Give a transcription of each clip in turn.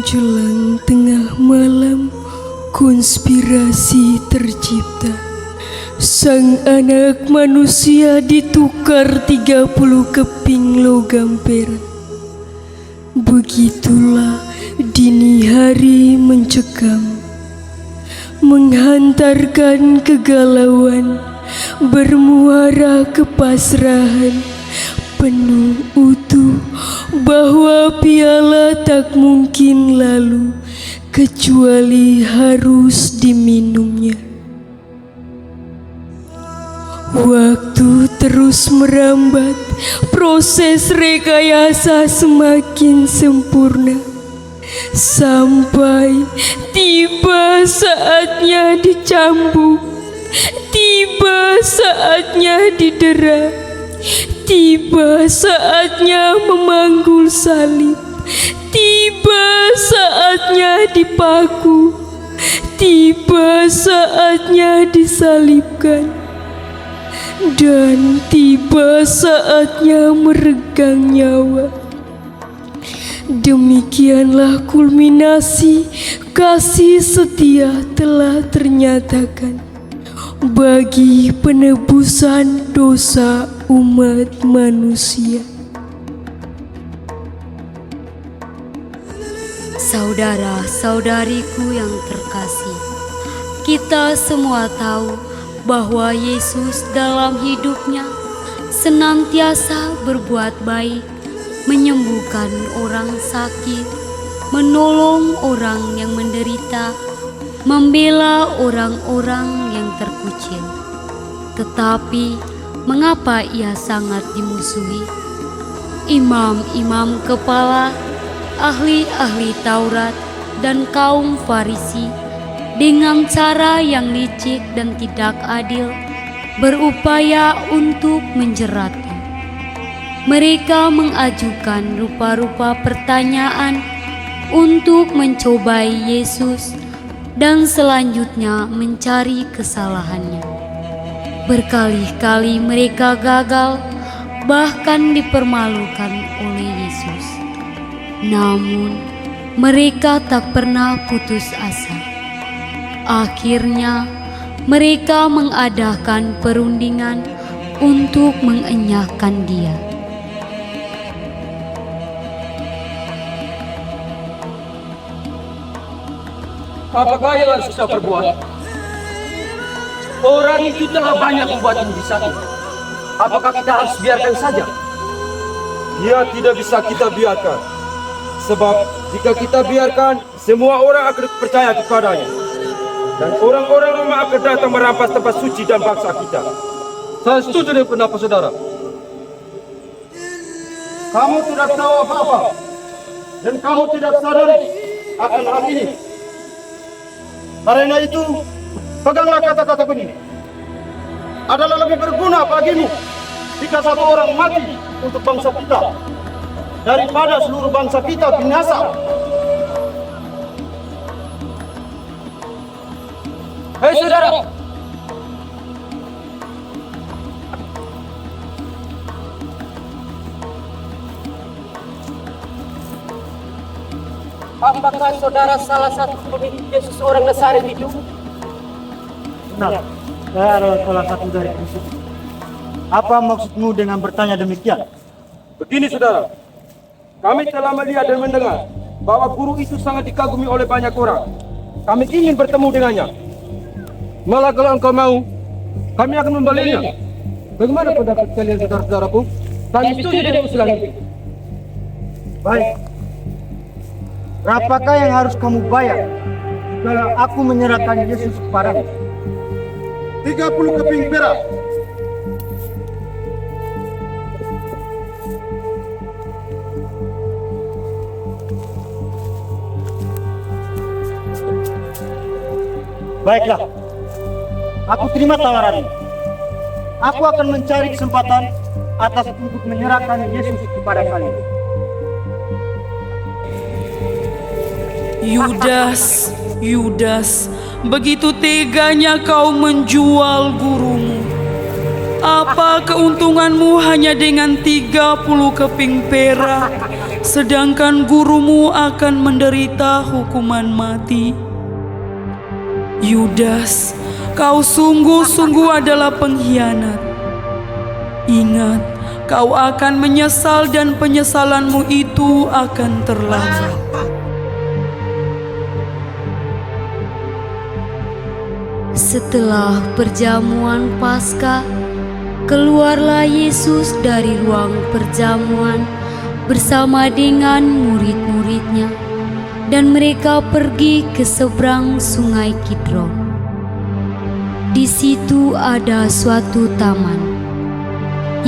Menjelang tengah malam, konspirasi tercipta. Sang anak manusia ditukar 30 keping logam perak. Begitulah dini hari mencekam, menghantarkan kegalauan, bermuara kepasrahan, penuh utuh bahwa piala tak mungkin lalu kecuali harus diminumnya. Waktu terus merambat, proses rekayasa semakin sempurna, sampai tiba saatnya dicambuk, tiba saatnya didera, tiba saatnya memanggul salib, tiba saatnya dipaku, tiba saatnya disalibkan, dan tiba saatnya meregang nyawa. Demikianlah kulminasi kasih setia telah ternyatakan bagi penebusan dosa umat manusia. Saudara-saudariku yang terkasih, kita semua tahu bahwa Yesus dalam hidupnya senantiasa berbuat baik, menyembuhkan orang sakit, menolong orang yang menderita, membela orang-orang yang terkucil. Tetapi mengapa ia sangat dimusuhi? Imam-imam kepala, ahli-ahli Taurat, dan kaum Farisi dengan cara yang licik dan tidak adil berupaya untuk menjeratnya. Mereka mengajukan rupa-rupa pertanyaan untuk mencobai Yesus dan selanjutnya mencari kesalahannya. Berkali-kali mereka gagal, bahkan dipermalukan oleh Yesus. Namun mereka tak pernah putus asa. Akhirnya mereka mengadakan perundingan untuk mengenyahkan Dia. Apakah yang harus kita perbuat? Orang itu telah banyak membuat mujizat. Apakah kita harus biarkan saja? Dia tidak bisa kita biarkan. Sebab jika kita biarkan, semua orang akan percaya kepadanya. Dan orang-orang Roma akan datang merampas tempat suci dan bangsa kita. Saya setuju dengan pendapat saudara. Kamu tidak tahu apa-apa. Dan kamu tidak sadar akan hal ini. Karena itu, peganglah kata-kata ini. Adalah lebih berguna bagimu jika satu orang mati untuk bangsa kita daripada seluruh bangsa kita binasa. Hei saudara, apakah saudara salah satu pengikut Yesus orang Nazaret itu? Benar, saya adalah salah satu dari Kristus. Apa maksudmu dengan bertanya demikian? Begini saudara, kami telah melihat dan mendengar bahwa guru itu sangat dikagumi oleh banyak orang. Kami ingin bertemu dengannya. Malah kalau engkau mau, kami akan membalinya. Bagaimana pendapat kalian saudara-saudaraku? Kami setuju dengan usulan itu. Baik. Berapakah yang harus kamu bayar kalau aku menyerahkan Yesus kepadamu? 30 keping perak. Baiklah, aku terima tawaran ini. Aku akan mencari kesempatan atas untuk menyerahkan Yesus kepada kalian. Yudas, Yudas, begitu teganya kau menjual gurumu. Apa keuntunganmu hanya dengan 30 keping perak, sedangkan gurumu akan menderita hukuman mati. Yudas, kau sungguh-sungguh adalah pengkhianat. Ingat, kau akan menyesal dan penyesalanmu itu akan terlambat. Setelah perjamuan Paskah, keluarlah Yesus dari ruang perjamuan bersama dengan murid-muridnya, dan mereka pergi ke seberang sungai Kidron. Di situ ada suatu taman.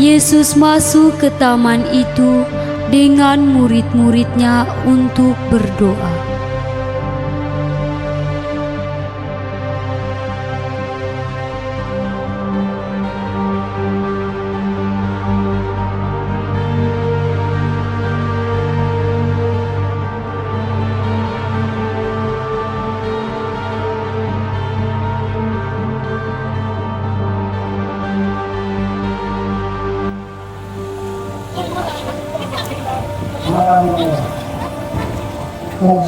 Yesus masuk ke taman itu dengan murid-muridnya untuk berdoa.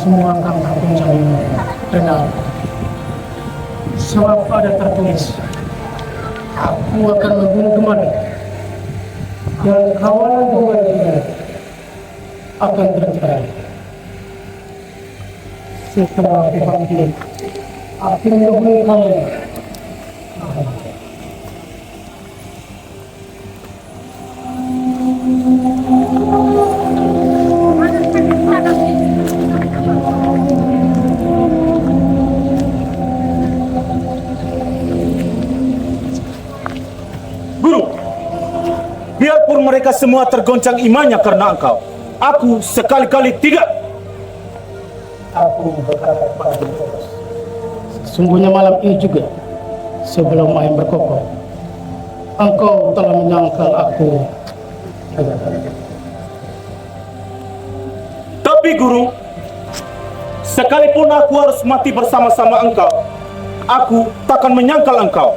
Semua angkat pencarian benar. Sebab ada tertulis, aku akan membunuh kemana, dan kawanan kemana akan tercerai. Setelah dibangkit, aku membunuh kalian. Biarpun mereka semua tergoncang imannya karena engkau, aku sekali-kali tidak. Aku berkata kepada Petrus, sesungguhnya malam ini juga, sebelum ayam berkokok, engkau telah menyangkal aku. Tapi guru, sekalipun aku harus mati bersama-sama engkau, aku takkan menyangkal engkau.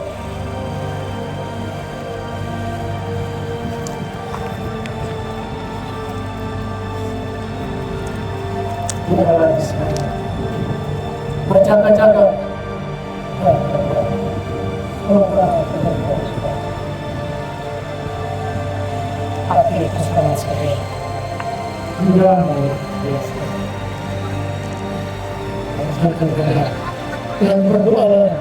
Berjaga-jaga. Hati keselamatan sekali. Dan berdoa.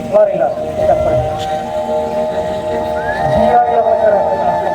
Marilah kita pergi. Dia yang menyerahkan aku.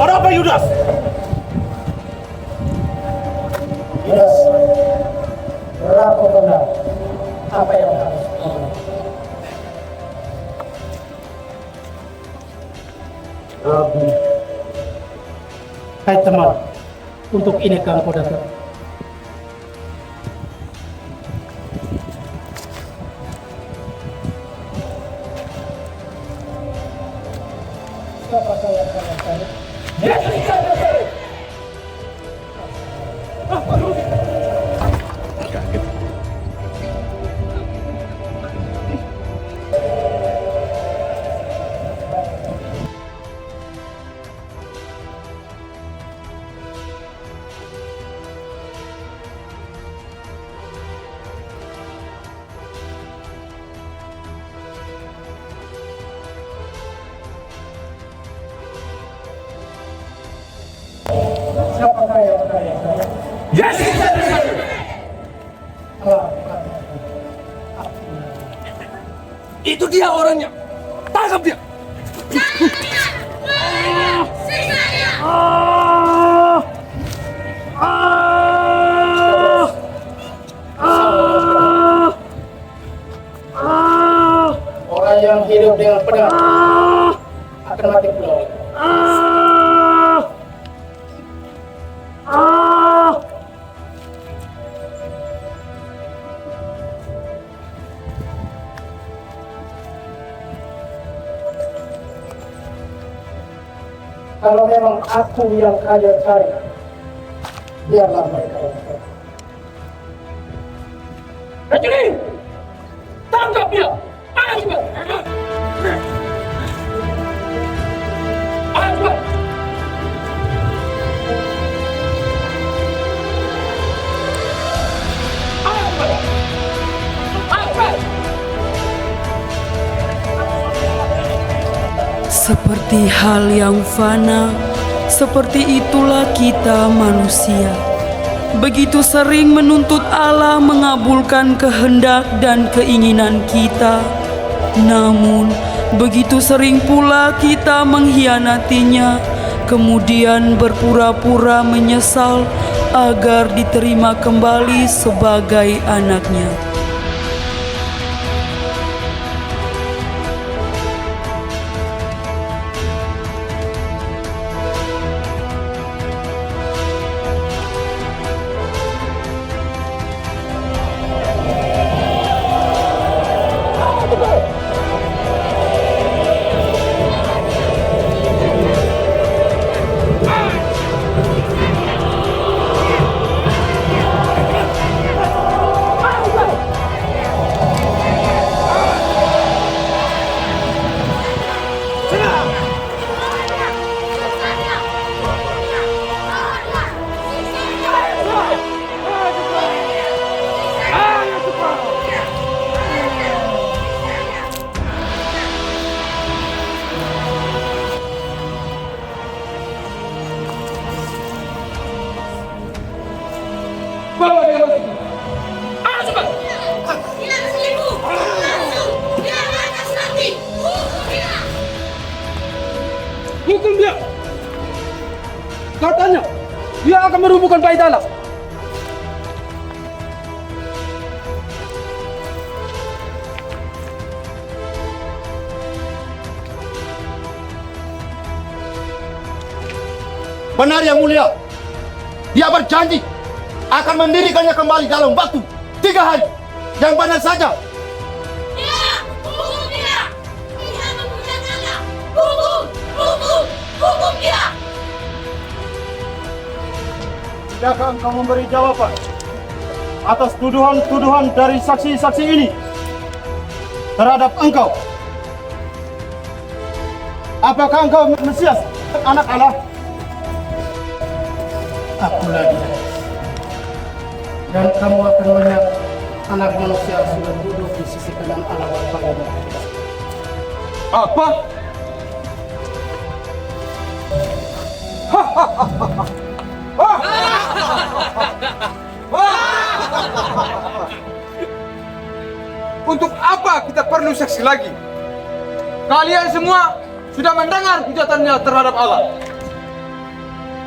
Ada apa Yudas? Yudas, berapa benar apa yang harus kamu? Rabi, hai teman, untuk ini kamu datang. Siapa yang kalian cari? Siapakah yang kalian cari? Yes! Itu dia orangnya. Tangkap dia. Orang yang hidup dengan pedang akan mati pula. Kalau memang aku yang kalian cari, biarlah mereka. Rajuni! Tangkap dia! Ayo cepat! Ayo cepat! Ayo cepat! Ayo cepat! Seperti hal yang fana, seperti itulah kita manusia. Begitu sering menuntut Allah mengabulkan kehendak dan keinginan kita, namun begitu sering pula kita mengkhianatinya, kemudian berpura-pura menyesal agar diterima kembali sebagai anaknya. merubuhkan bait Allah. Benar yang mulia. Dia berjanji akan mendirikannya kembali dalam waktu 3 hari. Yang benar saja. Dia! Hukum dia! Dia mempunyai anak! Hukum! Hukum! Hukum dia! Tidakkah engkau memberi jawaban atas tuduhan-tuduhan dari saksi-saksi ini terhadap engkau? Apakah engkau Mesias, anak Allah? Aku lagi. Dan kamu akan melihat anak manusia sudah duduk di sisi kanan Allah Bapa. Apa? Untuk apa kita perlu saksi lagi? Kalian semua sudah mendengar hujatannya terhadap Allah.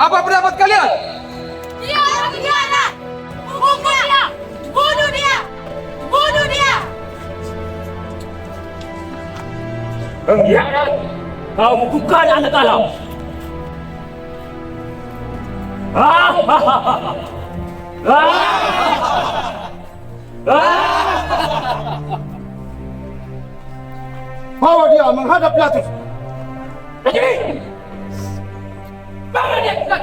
Apa pendapat kalian? Dia pengkhianat! Hukum dia! Bunuh dia! Bunuh dia! Pengkhianat! Kau bukan anak Allah! Bawa dia menghadap Pilatus. Bawa dia ke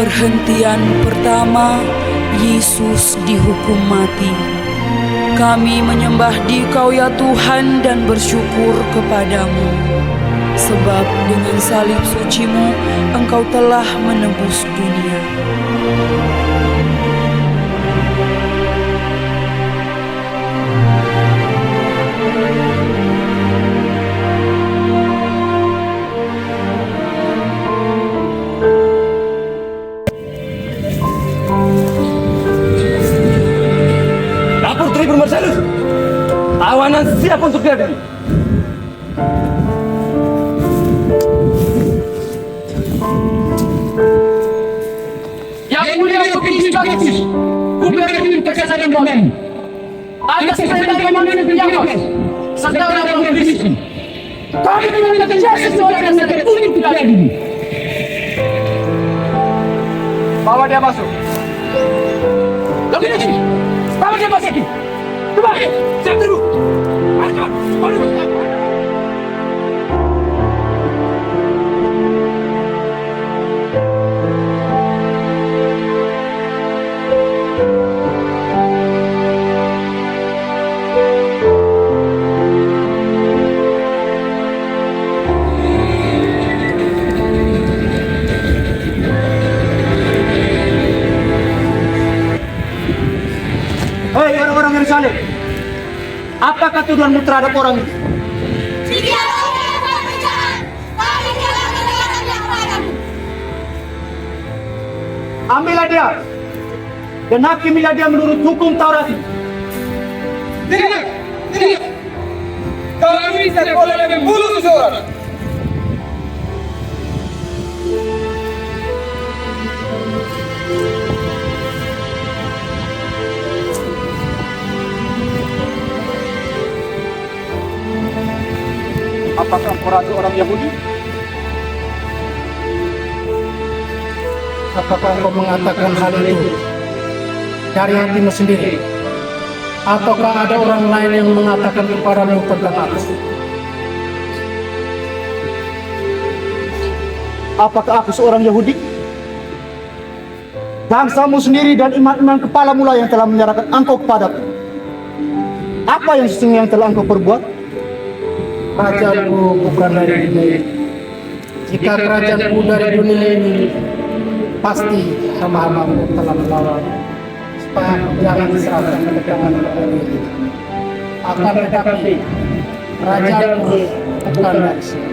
Perhentian pertama, Yesus dihukum mati. Kami menyembah Dikau ya Tuhan dan bersyukur kepadamu. Sebab dengan salib suci-Mu, Engkau telah menebus dunia. Lapor Tribun Marcellus. Tawanan siap untuk diadili. Yang mulia Pepisi Bagus, Gubernur Kekesanan Bomen, atas perintah Komandan Penjaga, Saudara Polisi, kami meminta justice seorang yang unik tidak adil. Bawa dia masuk. Lebih lagi, bawa dia masuk. Kembali, siap dulu. Ayo, tuduhanmu terhadap orang itu? Dia melakukan penjahat. Kami tidak mendengarkannya kepadamu. Ambillah dia dan hakimilah dia menurut hukum Taurat itu. Tidak, tidak. Kami tidak boleh membunuh seseorang. Apakah engkau raja orang Yahudi? Apakah engkau mengatakan hal itu dari hatimu sendiri? Ataukah ada orang lain yang mengatakan kepadamu tentang aku? Apakah aku seorang Yahudi? Bangsamu sendiri dan iman-iman kepalamu lah yang telah menyerahkan engkau kepadaku. Apa yang sesungguhnya yang telah engkau perbuat? Kerajaanku bukan dari dunia ini. Jika kerajaanku dari dunia ini, pasti hamba-hambamu telah melawan supaya aku jangan diserahkan ke tangan orang ini. Akan tetapi kerajaanku bukan dari sini.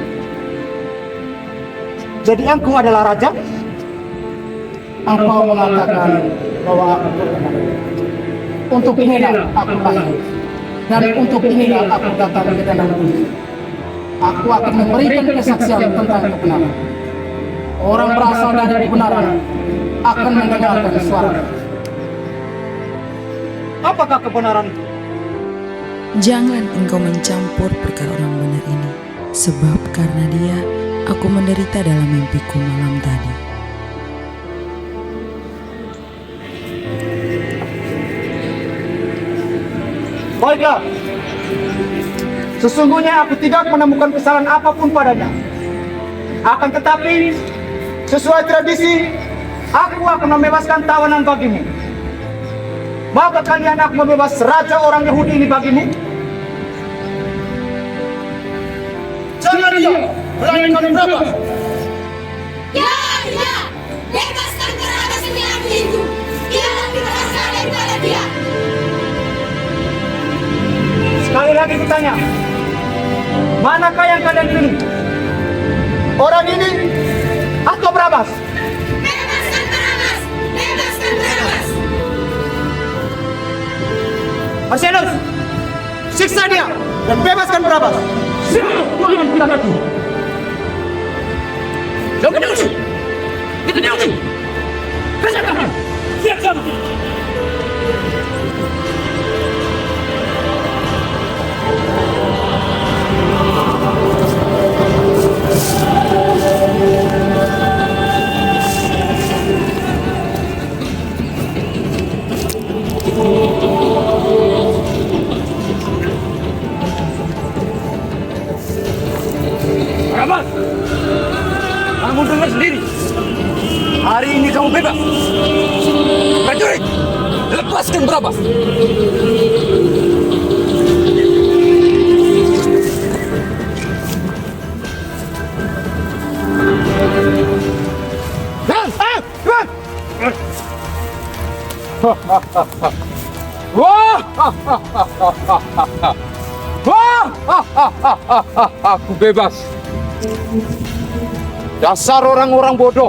Jadi engkau adalah raja? Engkau mengatakan bahwa aku benar. Untuk inilah aku lahir, dan untuk inilah aku datang ke dalam dunia. Aku akan memberikan kesaksian tentang kebenaran. Orang berasal dari kebenaran akan mendengarkan suara. Apakah kebenaran itu? Jangan engkau mencampur perkara orang benar ini, sebab karena dia aku menderita dalam mimpiku malam tadi. Baiklah. Sesungguhnya aku tidak menemukan kesalahan apapun padanya. Akan tetapi, sesuai tradisi, aku akan membebaskan tawanan bagimu. Maukah kalian aku membebas raja orang Yahudi ini bagimu? Jangan dia, melainkan berapa? Ya, ya. Bebaskan Barabbas demi aku itu. Dia lebih berharga daripada dia. Sekali lagi kutanya, manakah yang kalian pilih? Orang ini atau Barabbas? Bebaskan Barabbas. Bebaskan Barabbas. Marcelus, siksa dia dan bebaskan Barabbas. Tuhan padaku. Jangan diuji. Kita diuji. Kerjakan. Siap-siap. Barabbas, kamu dengar sendiri. Hari ini kamu bebas. Prajurit, lepaskan Barabbas. Aku bebas. Dasar orang-orang bodoh.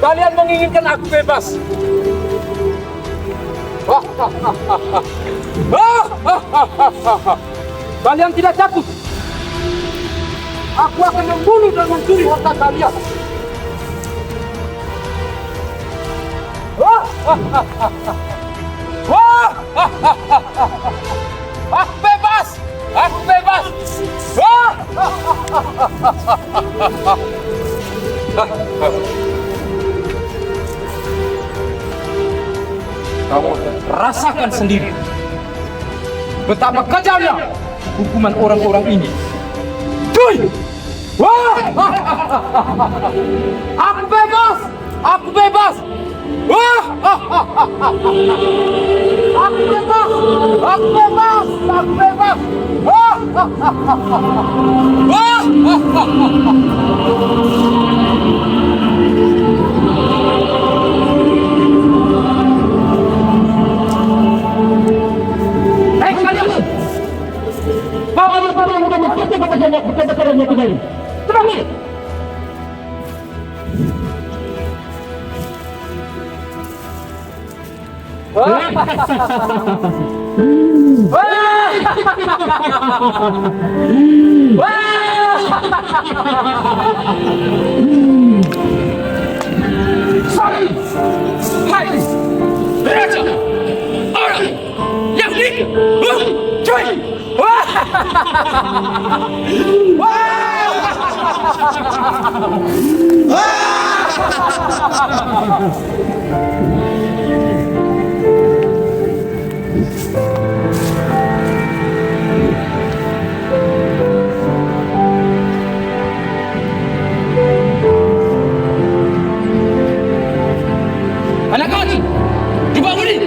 Kalian menginginkan aku bebas. Kalian tidak takut. Aku akan membunuh dan mencuri harta kalian. Aku bebas! Aku bebas! Kamu rasakan sendiri betapa kejamnya hukuman orang-orang ini. Cuy! Aku bebas! Aku bebas! Aku bebas! Aku bebas! Aku bebas! saja kebenarannya kembali. Terakhir. Raja, orang yang cuy. Anak kecil, dibangunin.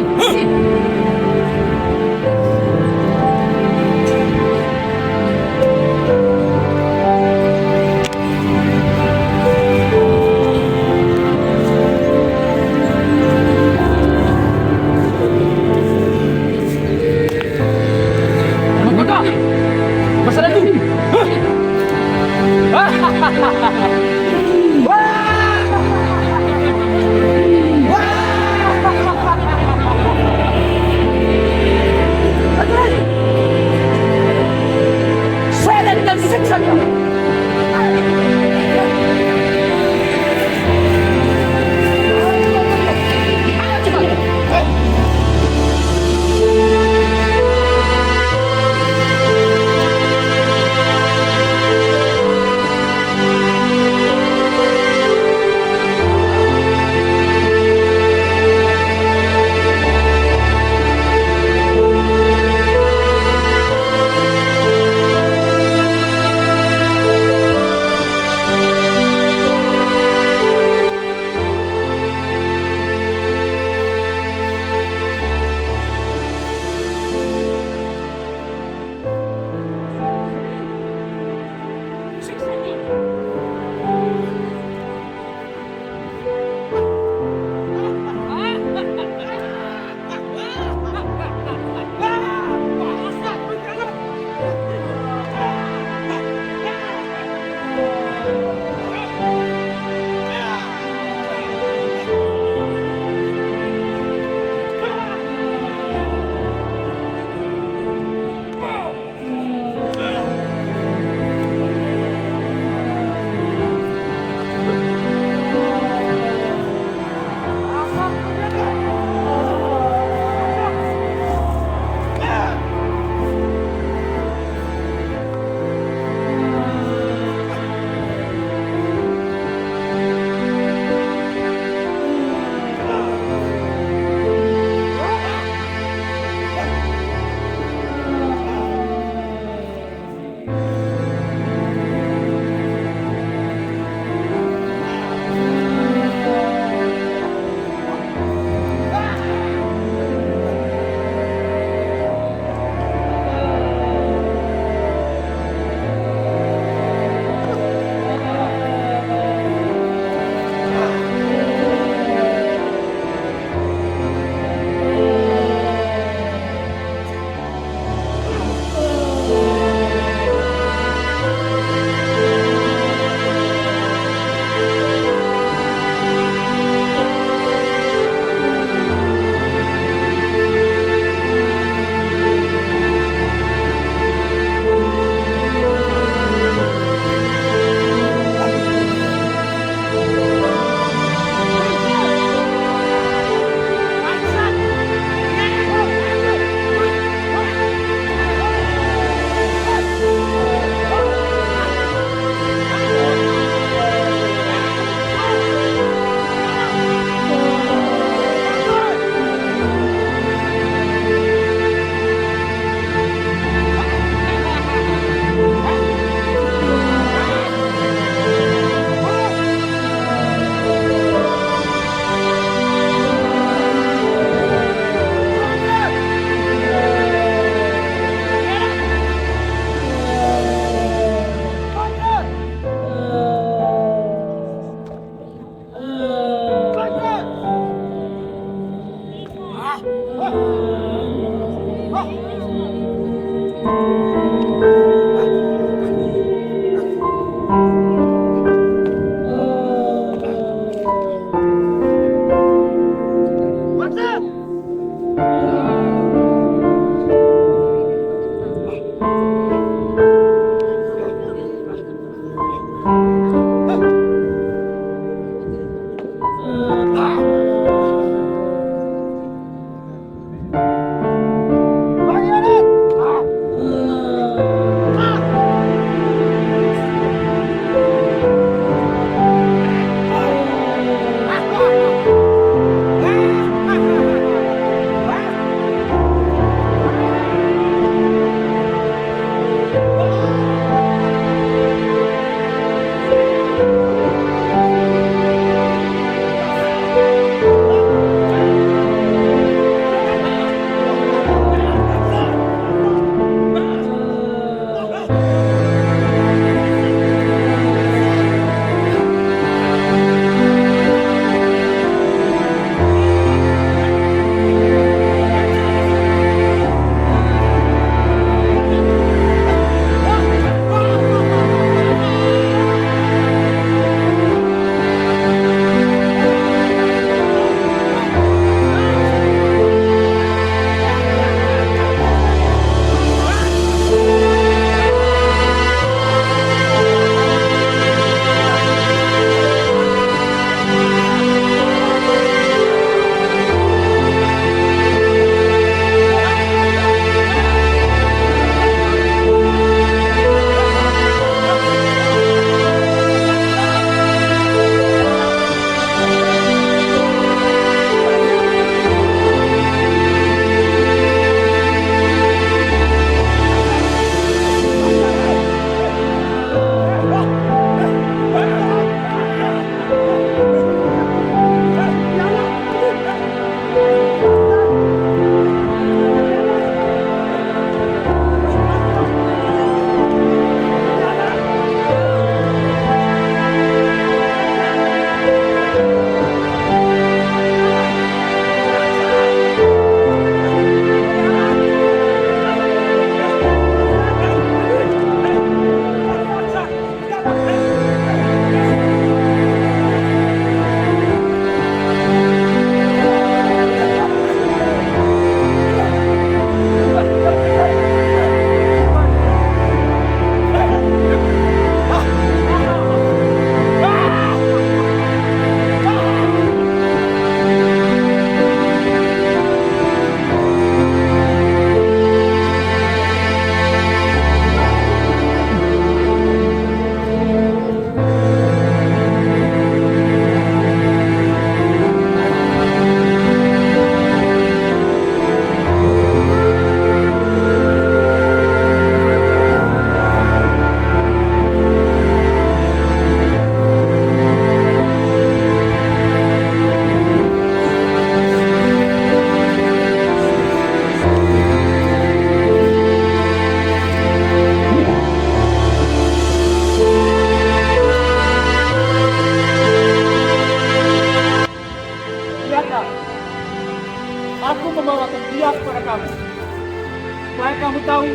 Supaya kamu tahu,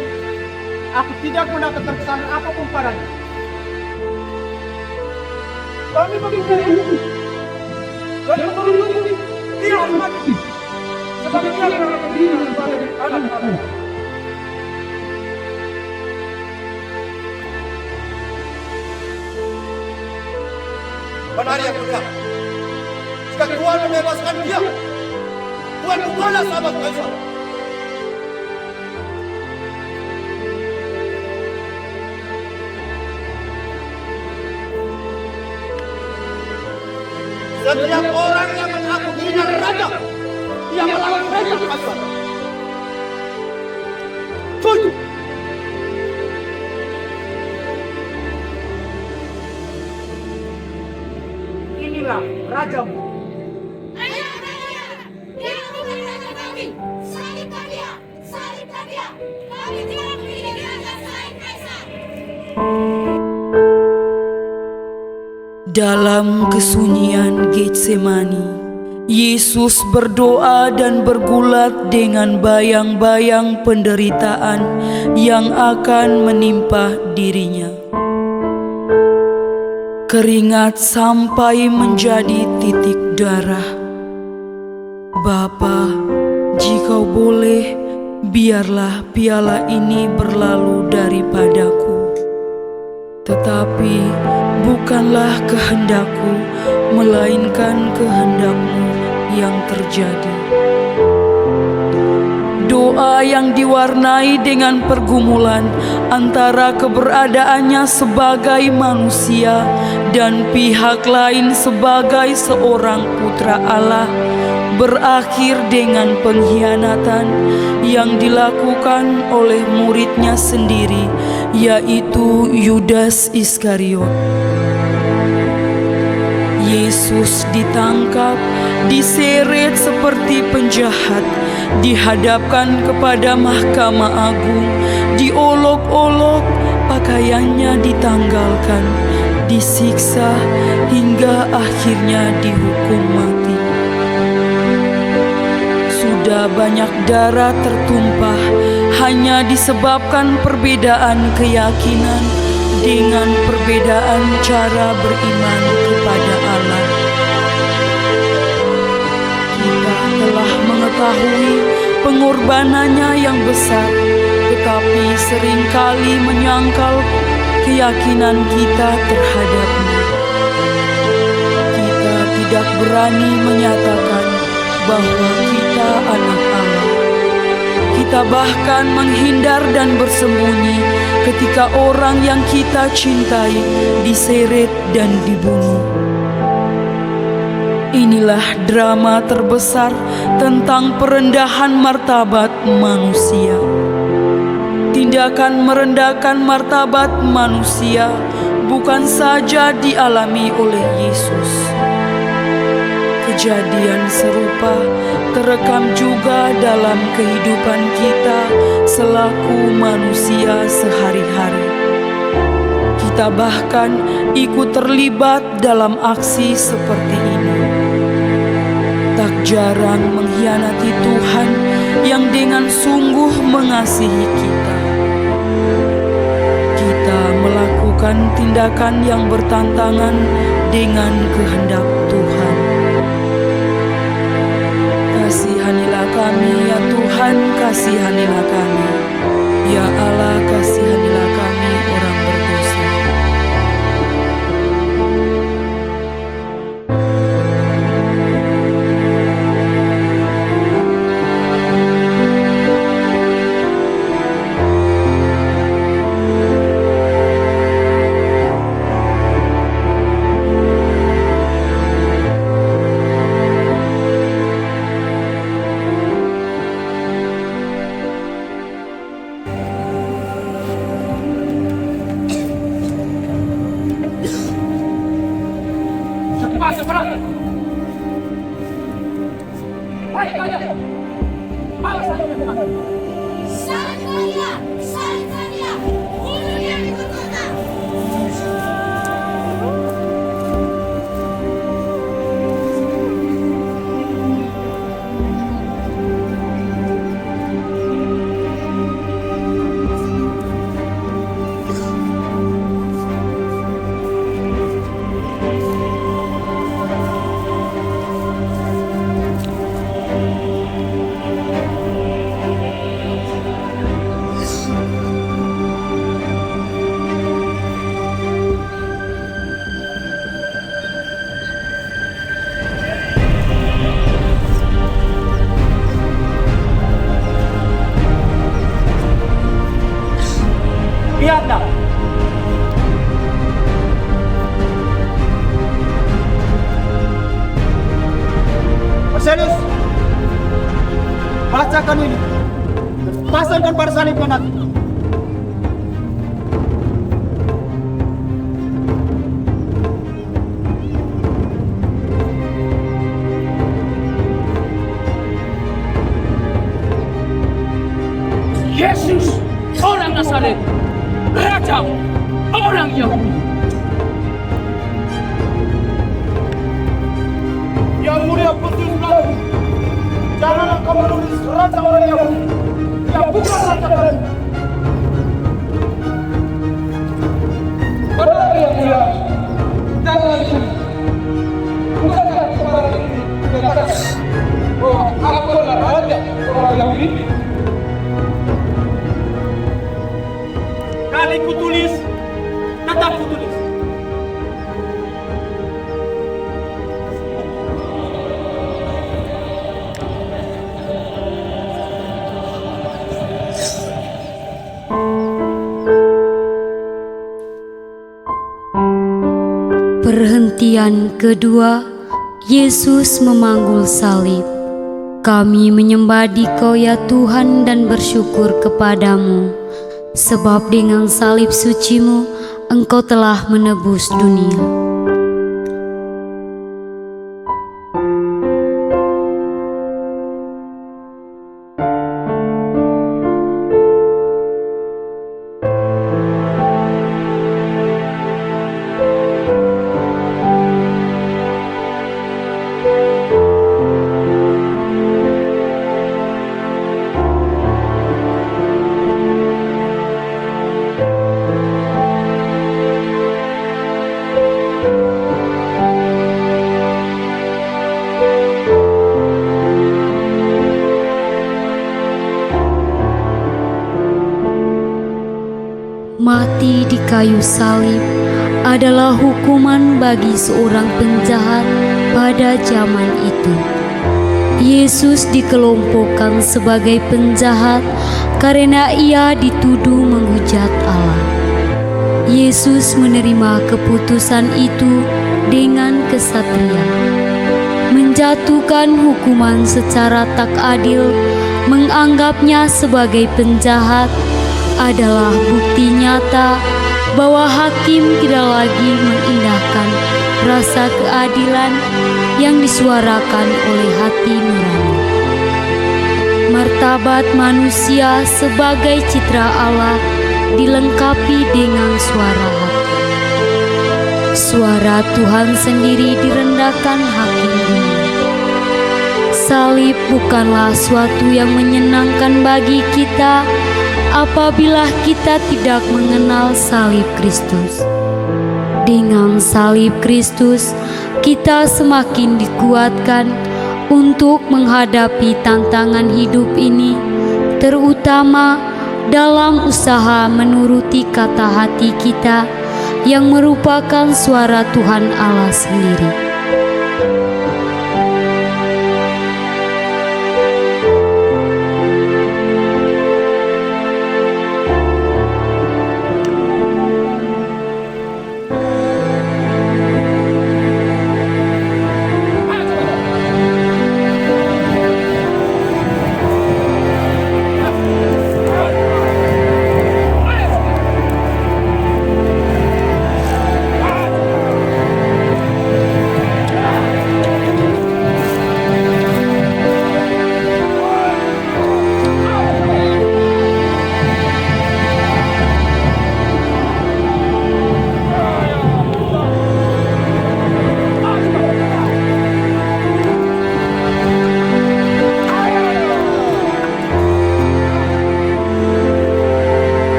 aku tidak pernah keterkesan apapun padanya. Kami menginginkan ini. Dan menurut ini, dia harus mati. Sebab dia adalah pendiri daripada anak-anak. Benar yang mulia. Jika Tuhan membebaskan dia, Tuhan bukanlah sahabat Kaisar. Setiap orang yang mengaku dirinya raja, dia melawan perintah Kaisar. Tujuh. Inilah rajamu. Ayah, dia bukan raja kami. Salibkan dia, salibkan dia. Kami tidak memiliki raja selain Kaisar. Dalam kesunyian Getsemani, Yesus berdoa dan bergulat dengan bayang-bayang penderitaan yang akan menimpa dirinya. Keringat sampai menjadi titik darah. Bapa, jika boleh, biarlah piala ini berlalu daripadaku. Tetapi bukanlah kehendakku, melainkan kehendak-Mu yang terjadi. Doa yang diwarnai dengan pergumulan antara keberadaannya sebagai manusia dan pihak lain sebagai seorang putra Allah berakhir dengan pengkhianatan yang dilakukan oleh muridnya sendiri, yaitu Yudas Iskariot. Yesus ditangkap, diseret seperti penjahat, dihadapkan kepada Mahkamah Agung, diolok-olok, pakaiannya ditanggalkan, disiksa hingga akhirnya dihukum mati. Sudah banyak darah tertumpah hanya disebabkan perbedaan keyakinan dengan perbedaan cara beriman kepada Allah. Kita telah mengetahui pengorbanannya yang besar, tetapi seringkali menyangkal keyakinan kita terhadapnya. Kita tidak berani menyatakan bahwa kita anak Allah. Kita bahkan menghindar dan bersembunyi ketika orang yang kita cintai diseret dan dibunuh. Inilah drama terbesar tentang perendahan martabat manusia. Tindakan merendahkan martabat manusia bukan saja dialami oleh Yesus. Kejadian serupa terekam juga dalam kehidupan kita selaku manusia sehari-hari. Kita bahkan ikut terlibat dalam aksi seperti ini. Tak jarang mengkhianati Tuhan yang dengan sungguh mengasihi kita. Kita melakukan tindakan yang bertentangan dengan kehendak Tuhan. Kasihanilah kami ya Tuhan, kasihanilah kami. Ya Allah, kasihanilah kami orang berdosa. Salibkan dia, salibkan dia. Bunuh dia di kota. pasangkan pada salibnya nanti. Yesus, orang Nazaret, Raja orang Yahudi. Yang mulia Putus Lalu, janganlah kau menulis raja orang Yahudi yang bukan raja kalian. Benar yang mulia. Jangan bukankah kemarin ini dikatakan bahwa aku adalah raja orang Yahudi? Kali kutulis, tetap kutulis. Perhentian kedua, Yesus memanggul salib. Kami menyembah Dikau ya Tuhan dan bersyukur kepadamu, sebab dengan salib suci-Mu Engkau telah menebus dunia. Mati di kayu salib adalah hukuman bagi seorang penjahat pada zaman itu. Yesus dikelompokkan sebagai penjahat karena ia dituduh menghujat Allah. Yesus menerima keputusan itu dengan kesatria. Menjatuhkan hukuman secara tak adil, menganggapnya sebagai penjahat, adalah bukti nyata bahwa hakim tidak lagi mengindahkan rasa keadilan yang disuarakan oleh hati nurani. Martabat manusia sebagai citra Allah dilengkapi dengan suara hati. Suara Tuhan sendiri direndahkan hakim dunia. Salib bukanlah suatu yang menyenangkan bagi kita apabila kita tidak mengenal salib Kristus. Dengan salib Kristus, kita semakin dikuatkan untuk menghadapi tantangan hidup ini, terutama dalam usaha menuruti kata hati kita yang merupakan suara Tuhan Allah sendiri.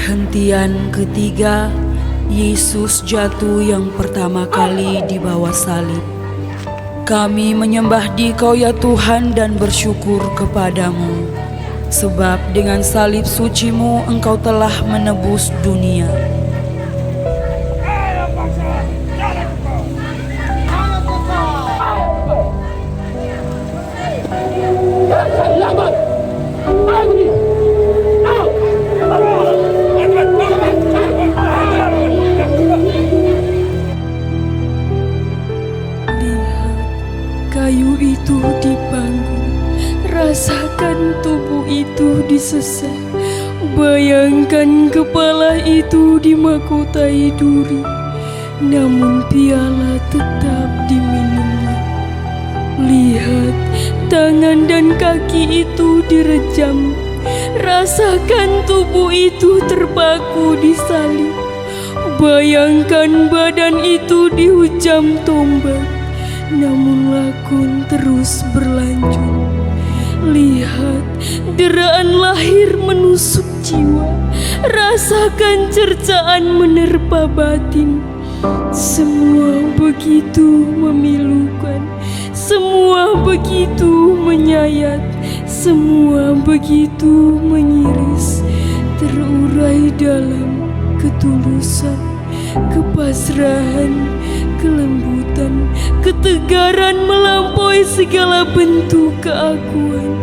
Perhentian ketiga, Yesus jatuh yang pertama kali di bawah salib. Kami menyembah Dikau ya Tuhan dan bersyukur kepadamu, sebab dengan salib suci-Mu Engkau telah menebus dunia. Kayu itu dipanggung, rasakan tubuh itu disesat. Bayangkan kepala itu dimahkotai duri, namun piala tetap diminumnya. Lihat, tangan dan kaki itu direjam. Rasakan tubuh itu terpaku di salib. Bayangkan badan itu dihujam tombak, namun lakon terus berlanjut. Lihat, deraan lahir menusuk jiwa. Rasakan cercaan menerpa batin. Semua begitu memilukan, semua begitu menyayat, semua begitu mengiris, terurai dalam ketulusan, kepasrahan, kelembutan, ketegaran melampaui segala bentuk keakuan.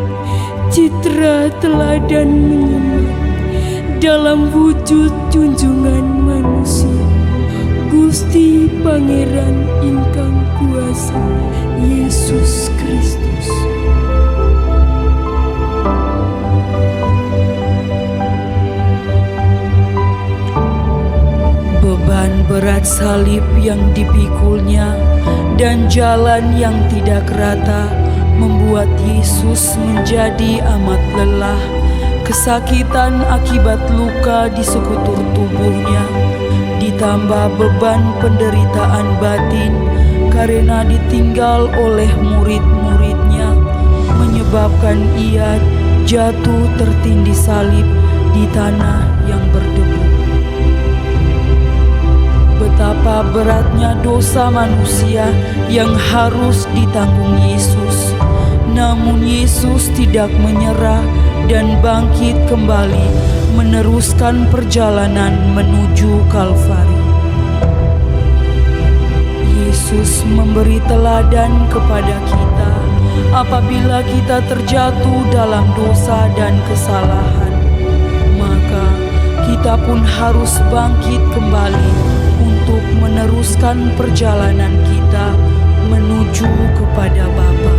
Citra teladan menyemat dalam wujud junjungan manusia. Gusti Pangeran ingkang kuasa, Yesus Kristus. Beban berat salib yang dipikulnya dan jalan yang tidak rata membuat Yesus menjadi amat lelah. Kesakitan akibat luka di sekutur tubuhnya, ditambah beban penderitaan batin karena ditinggal oleh murid-muridnya, menyebabkan ia jatuh tertindih salib di tanah yang berdebu. Betapa beratnya dosa manusia yang harus ditanggung Yesus. Namun Yesus tidak menyerah dan bangkit kembali meneruskan perjalanan menuju Kalvari. Yesus memberi teladan kepada kita apabila kita terjatuh dalam dosa dan kesalahan. Maka kita pun harus bangkit kembali untuk meneruskan perjalanan kita menuju kepada Bapa.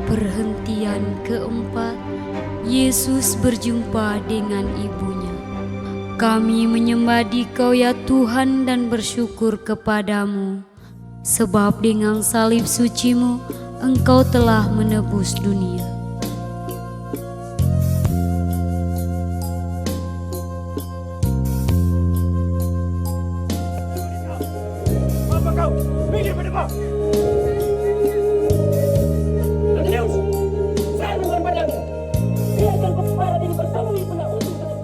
Perhentian keempat, Yesus berjumpa dengan ibunya. Kami menyembah Dikau ya Tuhan dan bersyukur kepadamu, sebab dengan salib suci-Mu Engkau telah menebus dunia. Apa kau? Minggir pada bawah. Adeus, saya bukan padamu. Biarkan kepala ini bersama ibu nak untuk ke depan.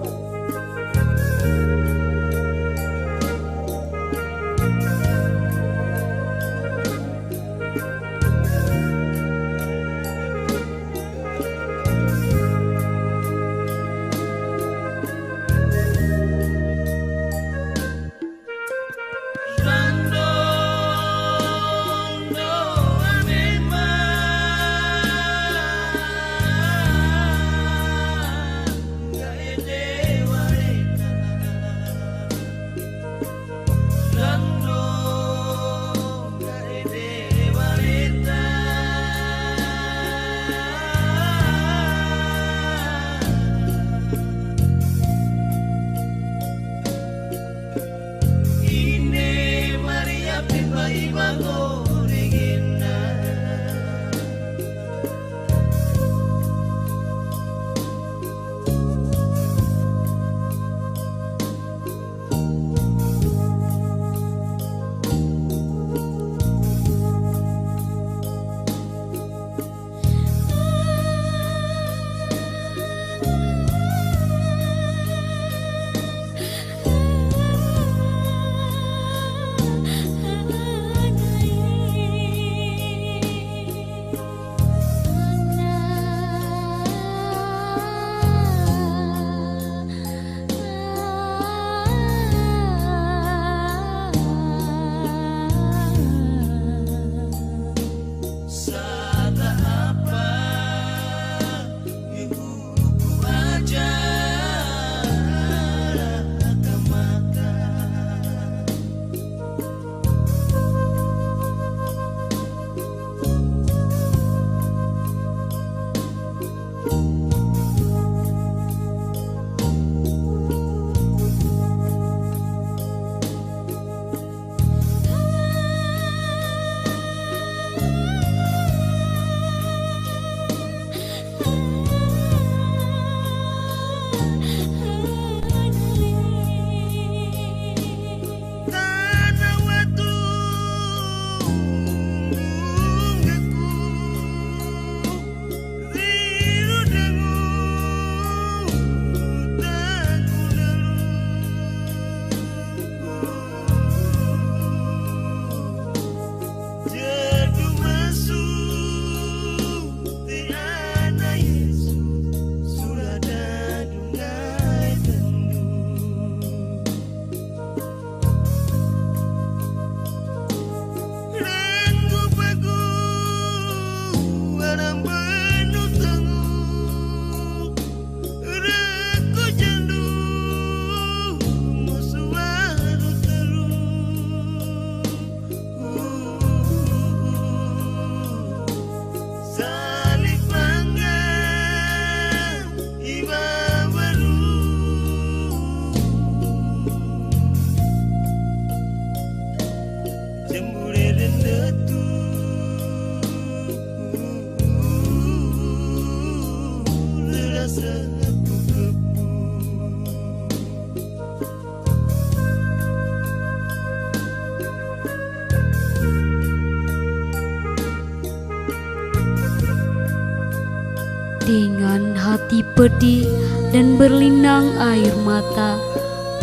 Dengan hati pedih dan berlinang air mata,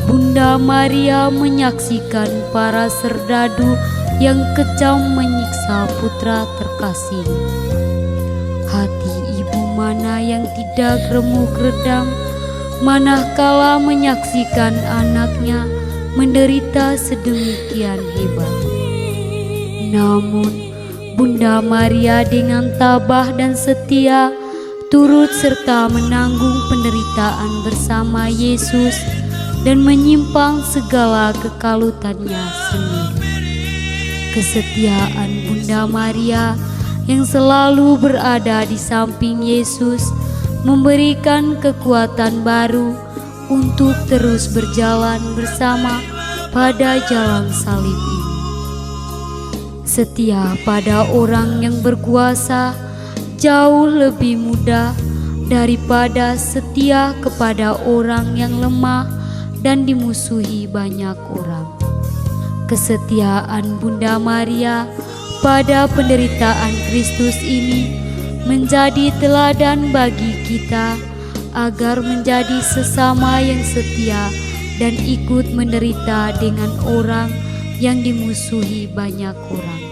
Bunda Maria menyaksikan para serdadu yang kejam menyiksa putra terkasih. Hati ibu mana yang tidak remuk redam, manakala menyaksikan anaknya menderita sedemikian hebat. Namun Bunda Maria dengan tabah dan setia turut serta menanggung penderitaan bersama Yesus dan menyimpang segala kekalutannya sendiri. Kesetiaan Bunda Maria yang selalu berada di samping Yesus memberikan kekuatan baru untuk terus berjalan bersama pada jalan salib ini. Setia pada orang yang berkuasa jauh lebih mudah daripada setia kepada orang yang lemah dan dimusuhi banyak orang. Kesetiaan Bunda Maria pada penderitaan Kristus ini menjadi teladan bagi kita agar menjadi sesama yang setia dan ikut menderita dengan orang yang dimusuhi banyak orang.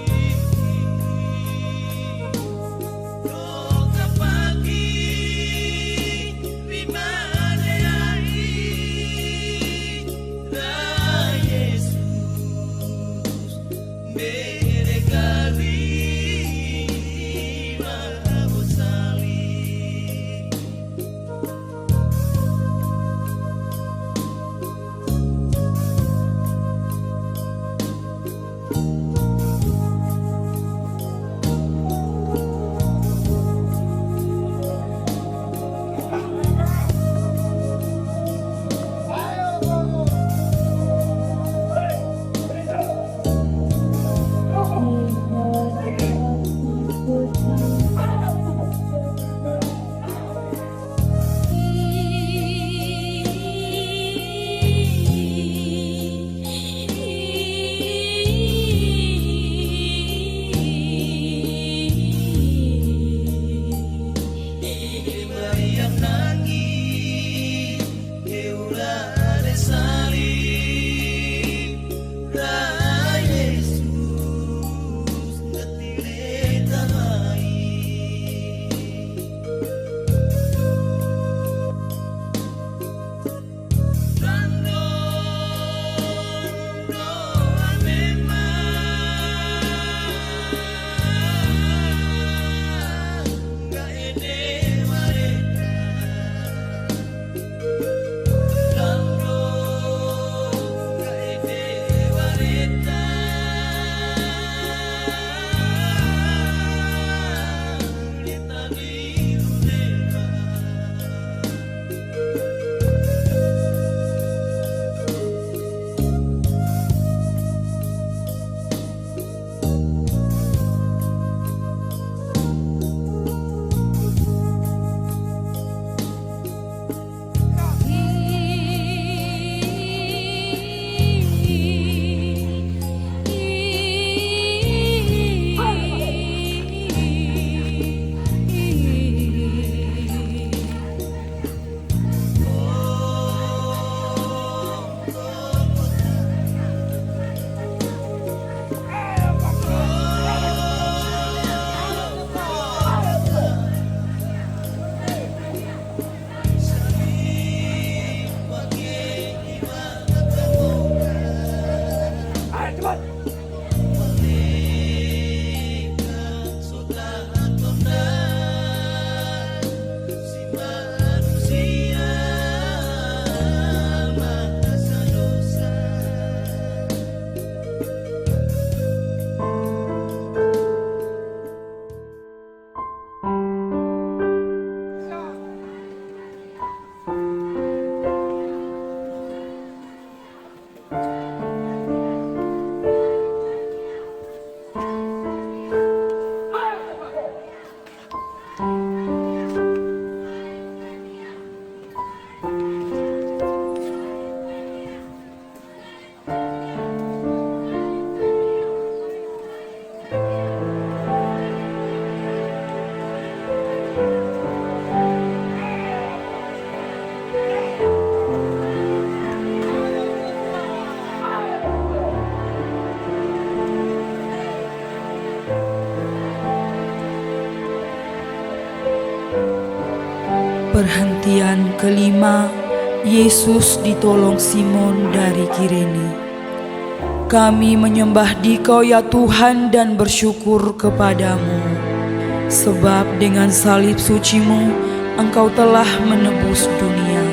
Perhentian kelima, Yesus ditolong Simon dari Kirene. Kami menyembah Dikau ya Tuhan dan bersyukur kepadamu, sebab dengan salib suci-Mu Engkau telah menebus dunia.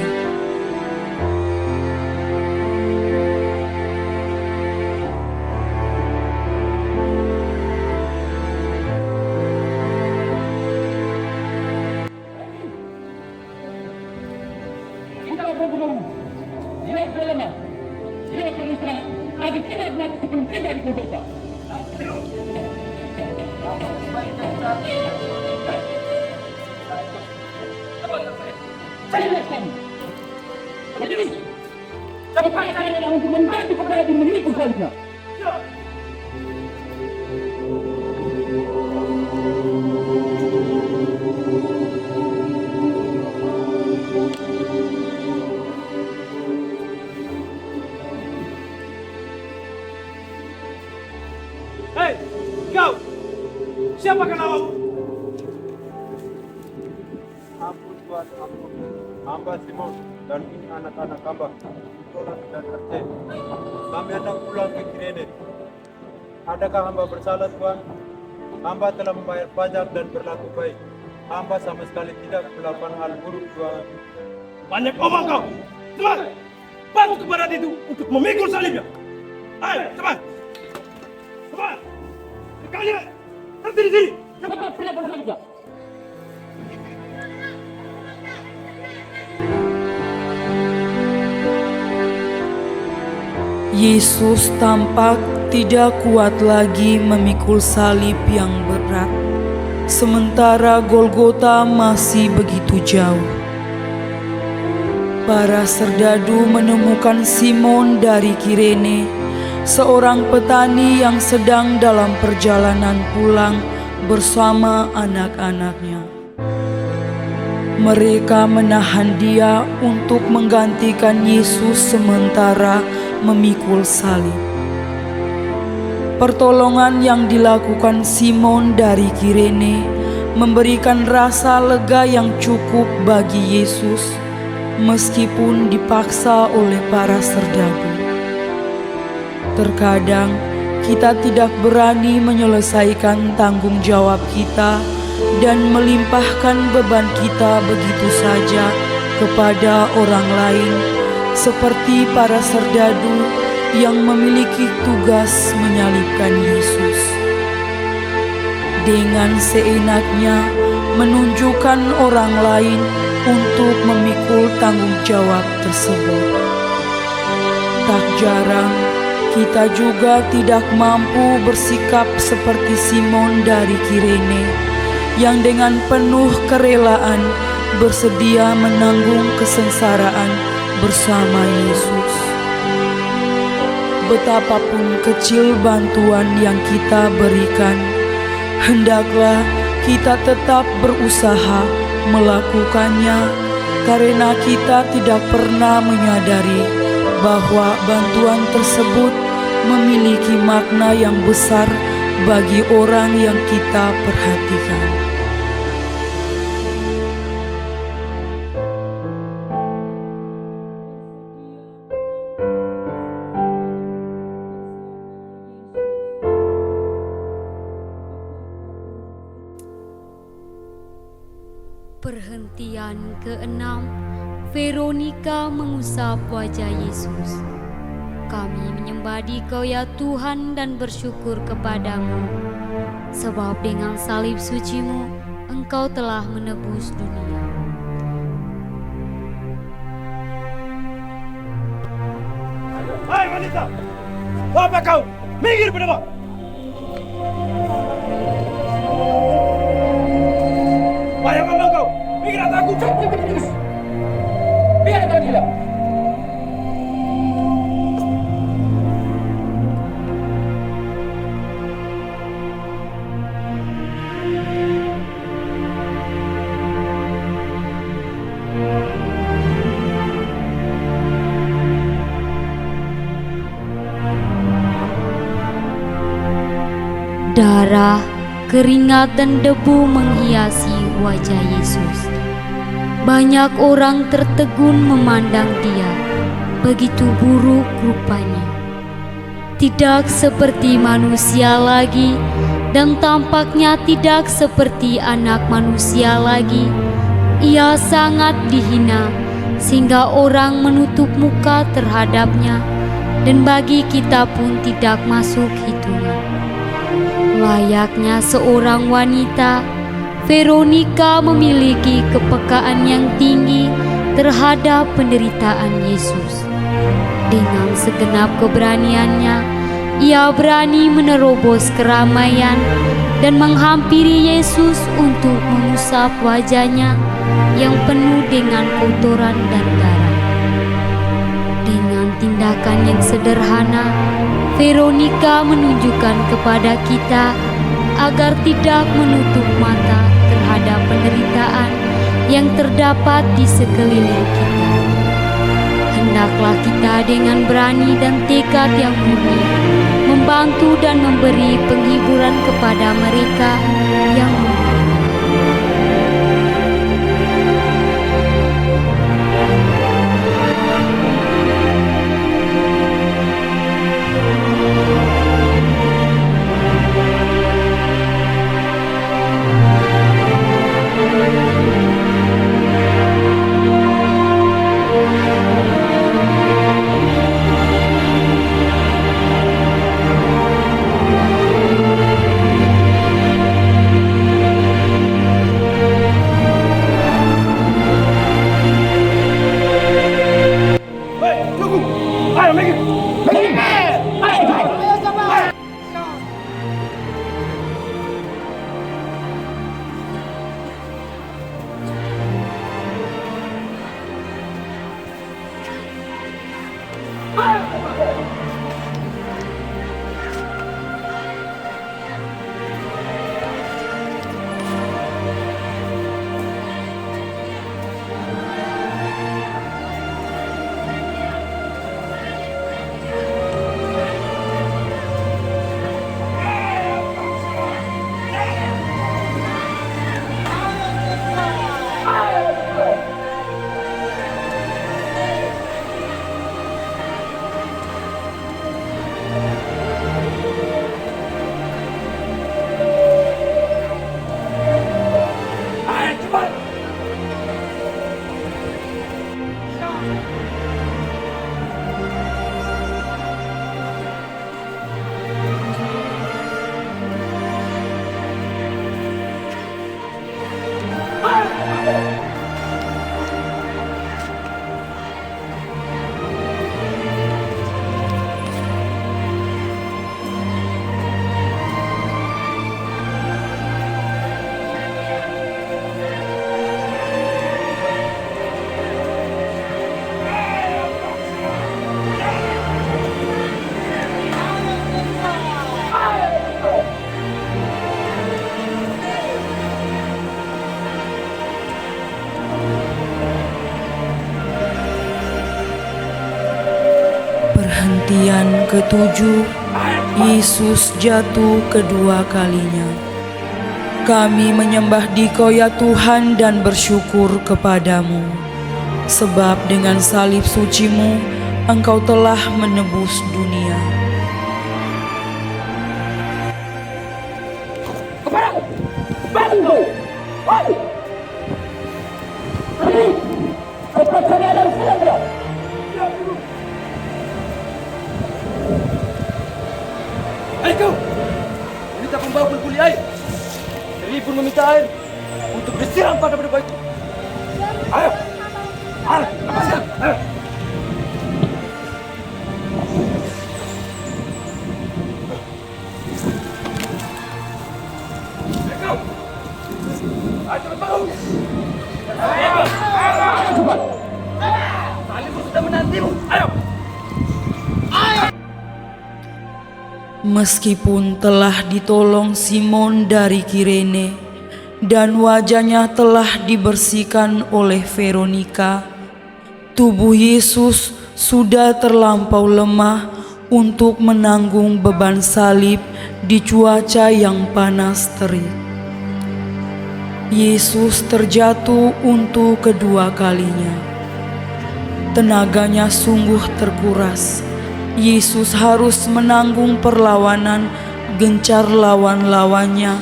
bergabung. Dia berlama. Dia beristirahat. Agar tidak mati sebelum tiba di Golgota. Saya lihat kamu. Jadi, cepat saya untuk membantu kepada di memikul salibnya. Hei, kau! Siapakah namamu? Ampun Tuhan, ampun. Hamba Simon dan ini anak-anak hamba, Nicholas dan Arce. Kami hendak pulang ke Kirene. Adakah hamba bersalah Tuhan? Hamba telah membayar pajak dan berlaku baik. Hamba sama sekali tidak melakukan hal buruk Tuhan. Banyak omong kau. Cepat, bantu kepada itu untuk memikul salibnya. Ayo, cepat. Cepat. Kalian berhenti di sini. Cepat, tidak bersalibnya. Yesus tampak tidak kuat lagi memikul salib yang berat, sementara Golgota masih begitu jauh. Para serdadu menemukan Simon dari Kirene, seorang petani yang sedang dalam perjalanan pulang bersama anak-anaknya. Mereka menahan dia untuk menggantikan Yesus sementara memikul salib. Pertolongan yang dilakukan Simon dari Kirene memberikan rasa lega yang cukup bagi Yesus, meskipun dipaksa oleh para serdadu. Terkadang kita tidak berani menyelesaikan tanggung jawab kita dan melimpahkan beban kita begitu saja kepada orang lain, seperti para serdadu yang memiliki tugas menyalibkan Yesus. Dengan seenaknya menunjukkan orang lain untuk memikul tanggung jawab tersebut. Tak jarang kita juga tidak mampu bersikap seperti Simon dari Kirene yang dengan penuh kerelaan bersedia menanggung kesengsaraan bersama Yesus. Betapapun kecil bantuan yang kita berikan, hendaklah kita tetap berusaha melakukannya, karena kita tidak pernah menyadari bahwa bantuan tersebut memiliki makna yang besar bagi orang yang kita perhatikan. Perhentian ke-6, Veronika mengusap wajah Yesus. Kami menyembah Dikau ya Tuhan dan bersyukur kepadamu, sebab dengan salib suci-Mu Engkau telah menebus dunia. Hai wanita, apa kau? Minggir pada bawah. Bayang ngomong kau, minggir atau aku cakap terus. Biarkan dia. Darah, keringat dan debu menghiasi wajah Yesus. Banyak orang tertegun memandang dia, begitu buruk rupanya. Tidak seperti manusia lagi, dan tampaknya tidak seperti anak manusia lagi. Ia sangat dihina, sehingga orang menutup muka terhadapnya, dan bagi kita pun tidak masuk hitungan. Layaknya seorang wanita, Veronika memiliki kepekaan yang tinggi terhadap penderitaan Yesus. Dengan segenap keberaniannya, ia berani menerobos keramaian dan menghampiri Yesus untuk mengusap wajahnya yang penuh dengan kotoran dan darah. Dengan tindakan yang sederhana, Veronika menunjukkan kepada kita agar tidak menutup mata terhadap penderitaan yang terdapat di sekeliling kita. Hendaklah kita dengan berani dan tekad yang murni membantu dan memberi penghiburan kepada mereka yang membutuhkan. Perhentian ketujuh, Yesus jatuh kedua kalinya. Kami menyembah Dikau ya Tuhan dan bersyukur kepadamu, sebab dengan salib suci-Mu Engkau telah menebus dunia. Ayo kau, minta pembawa pulpuli air. Jadi pun meminta air untuk disiram pada benda itu. Ayo, ayo, lepaskan. Ayo. Ayo kau, ayo cepat bangun. Ayo, cepat. Talimu sudah menantimu. Ayo. Meskipun telah ditolong Simon dari Kirene dan wajahnya telah dibersihkan oleh Veronika, tubuh Yesus sudah terlampau lemah untuk menanggung beban salib di cuaca yang panas terik. Yesus terjatuh untuk kedua kalinya. Tenaganya sungguh terkuras. Yesus harus menanggung perlawanan gencar lawan-lawannya,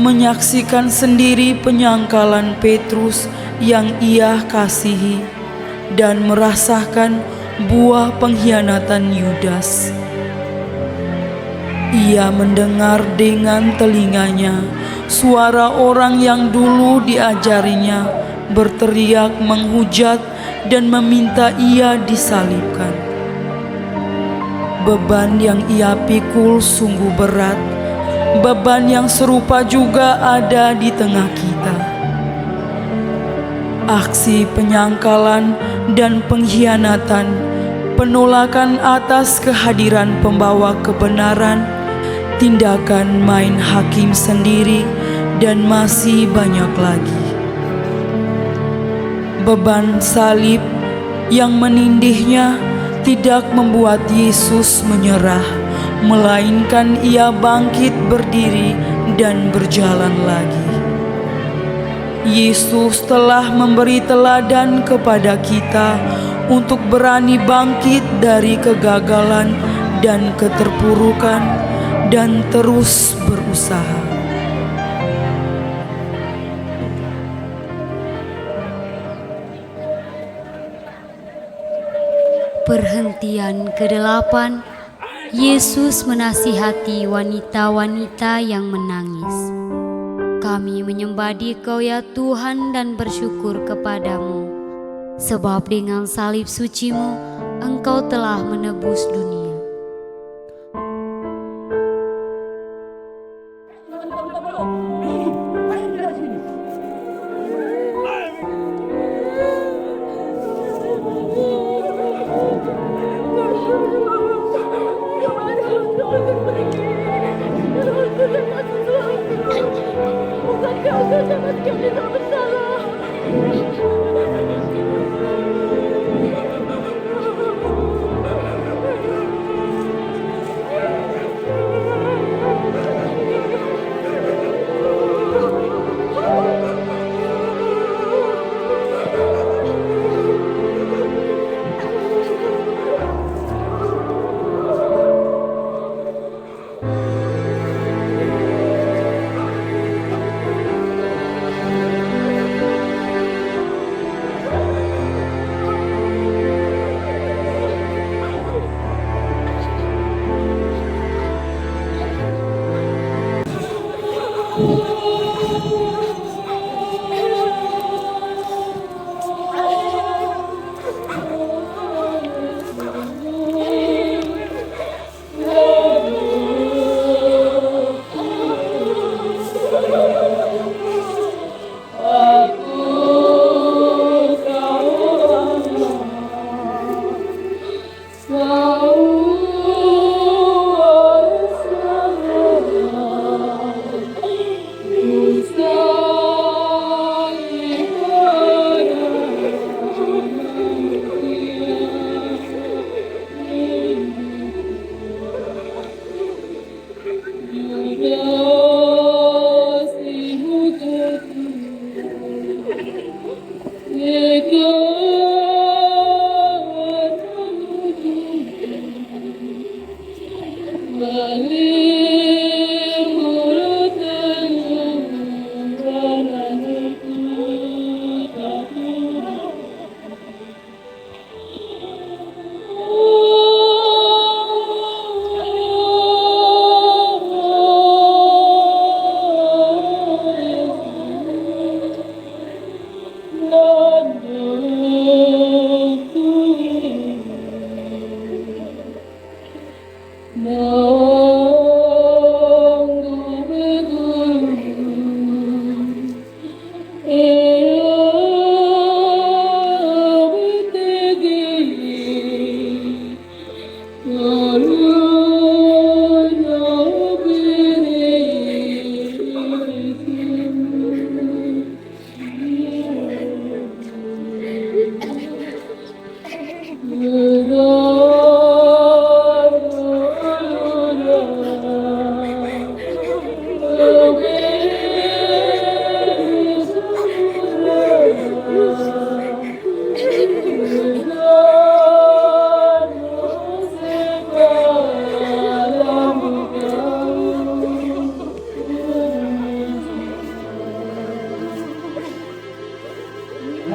menyaksikan sendiri penyangkalan Petrus yang ia kasihi, dan merasakan buah pengkhianatan Yudas. Ia mendengar dengan telinganya suara orang yang dulu diajarinya berteriak, menghujat, dan meminta ia disalibkan. Beban yang ia pikul sungguh berat, beban yang serupa juga ada di tengah kita. Aksi penyangkalan dan pengkhianatan, penolakan atas kehadiran pembawa kebenaran, tindakan main hakim sendiri, dan masih banyak lagi. Beban salib yang menindihnya tidak membuat Yesus menyerah, melainkan ia bangkit berdiri dan berjalan lagi. Yesus telah memberi teladan kepada kita untuk berani bangkit dari kegagalan dan keterpurukan dan terus berusaha. Perhentian ke-8, Yesus menasihati wanita-wanita yang menangis. Kami menyembah Dikau ya Tuhan dan bersyukur kepadamu, sebab dengan salib suci-Mu Engkau telah menebus dunia.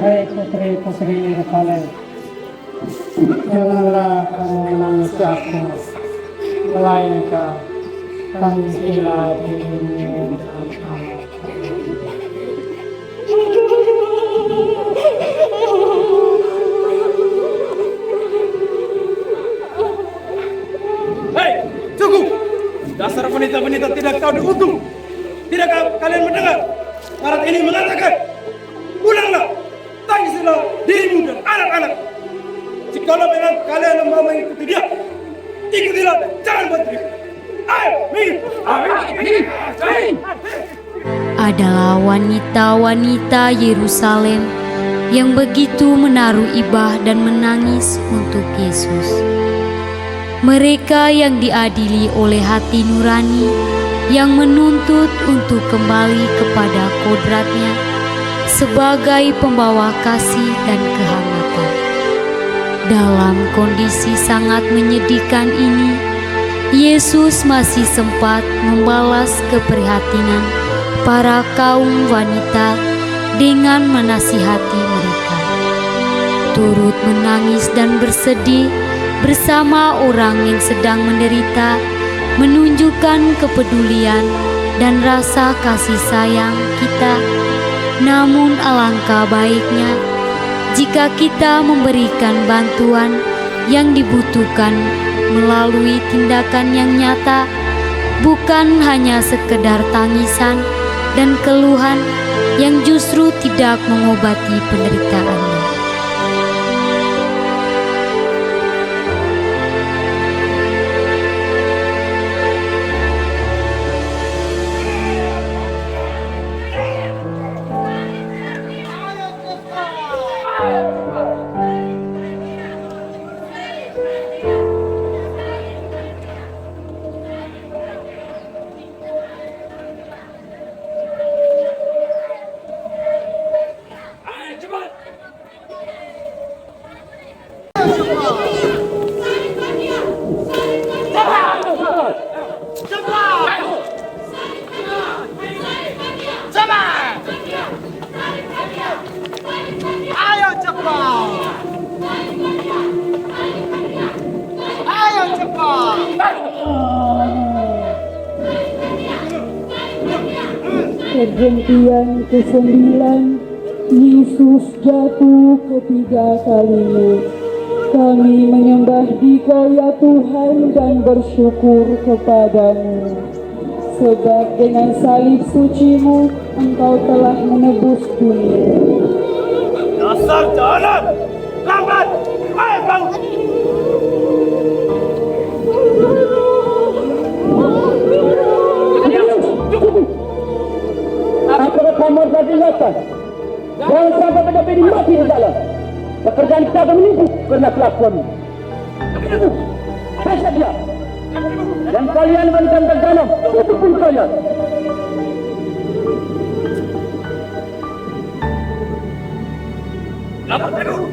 Hai putri-putri Yerusalem, janganlah kamu menangisi aku, melainkan tangisilah dirimu dan anak. wanita-wanita tidak tahu diuntung. Tidakkah kalian mendengar? Syarat ini mengatakan, pulanglah, tangisinlah dirimu dan anak-anak. Jikalau memang kalian mau mengikuti dia, ikutilah dan jangan berteriak. Amin. Amin. Adalah wanita-wanita Yerusalem yang begitu menaruh ibah dan menangis untuk Yesus. Mereka yang diadili oleh hati nurani, yang menuntut untuk kembali kepada kodratnya sebagai pembawa kasih dan kehangatan. Dalam kondisi sangat menyedihkan ini, Yesus masih sempat membalas keprihatinan para kaum wanita dengan menasihati mereka. Turut menangis dan bersedih bersama orang yang sedang menderita, menunjukkan kepedulian dan rasa kasih sayang kita. Namun alangkah baiknya jika kita memberikan bantuan yang dibutuhkan melalui tindakan yang nyata, bukan hanya sekedar tangisan dan keluhan yang justru tidak mengobati penderitaannya. Perhentian ke-9, Yesus jatuh ketiga kalinya. Kami menyembah Dikau ya Tuhan dan bersyukur kepadamu. Sebab dengan salib suci-Mu, Engkau telah menebus dunia. Dasar jalan, lambat, ayo bangun. Apa kamu telah ingatkan? Jangan sampai pada bini mati di dalam. Pekerjaan kita akan menipu karena kelakuanmu. Saya dia. Dan kalian berikan tertanam, itu pun kalian. Lambat dulu.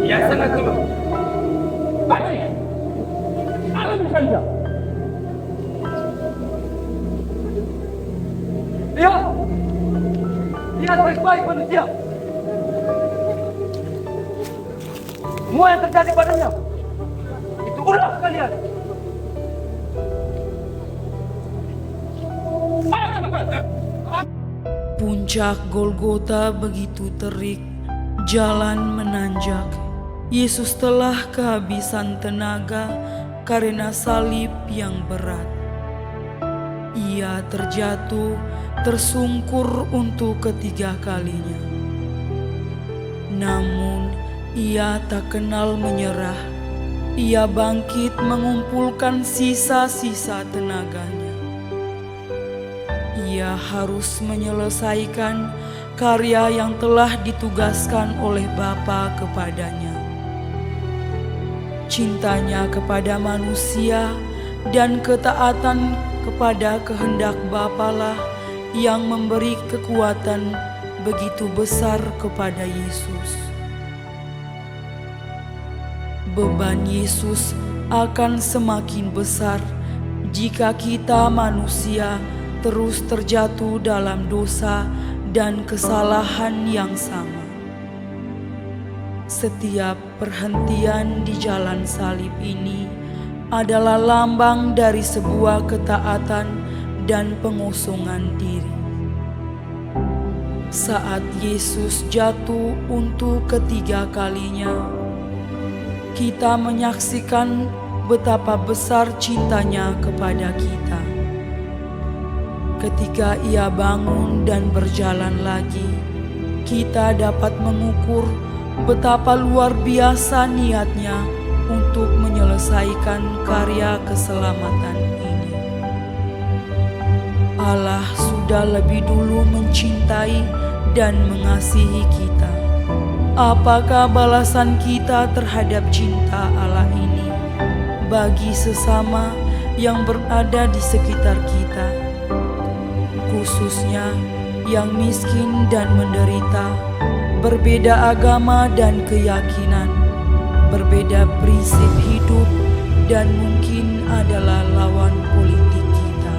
Ia sangat tua. Baik. Alam saja. Dia baik-baik manusia. Semua yang terjadi padanya itu ulah kalian. Puncak Golgota begitu terik, jalan menanjak. Yesus telah kehabisan tenaga karena salib yang berat. Ia terjatuh, tersungkur untuk ketiga kalinya. Namun ia tak kenal menyerah. Ia bangkit mengumpulkan sisa-sisa tenaganya. Ia harus menyelesaikan karya yang telah ditugaskan oleh Bapa kepadanya. Cintanya kepada manusia dan ketaatan kepada kehendak Bapa lah yang memberi kekuatan begitu besar kepada Yesus. Beban Yesus akan semakin besar jika kita manusia terus terjatuh dalam dosa dan kesalahan yang sama. Setiap perhentian di jalan salib ini adalah lambang dari sebuah ketaatan dan pengosongan diri. Saat Yesus jatuh untuk ketiga kalinya, kita menyaksikan betapa besar cintanya kepada kita. ketika Ia bangun dan berjalan lagi, kita dapat mengukur betapa luar biasa niatnya untuk menyelesaikan karya keselamatan ini. Allah sudah lebih dulu mencintai dan mengasihi kita. Apakah balasan kita terhadap cinta Allah ini bagi sesama yang berada di sekitar kita, khususnya yang miskin dan menderita, berbeda agama dan keyakinan, berbeda prinsip hidup, dan mungkin adalah lawan politik kita?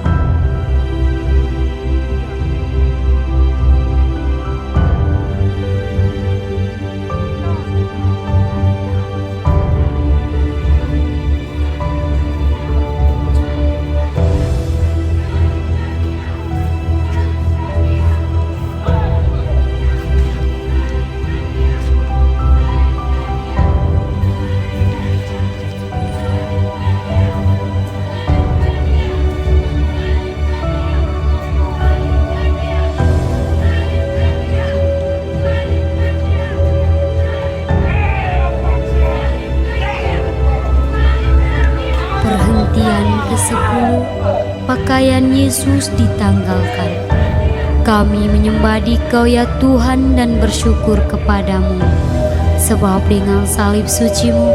Perhentian ke-10, pakaian Yesus ditanggalkan. Kami menyembah Dikau ya Tuhan dan bersyukur kepadamu, sebab dengan salib suci-Mu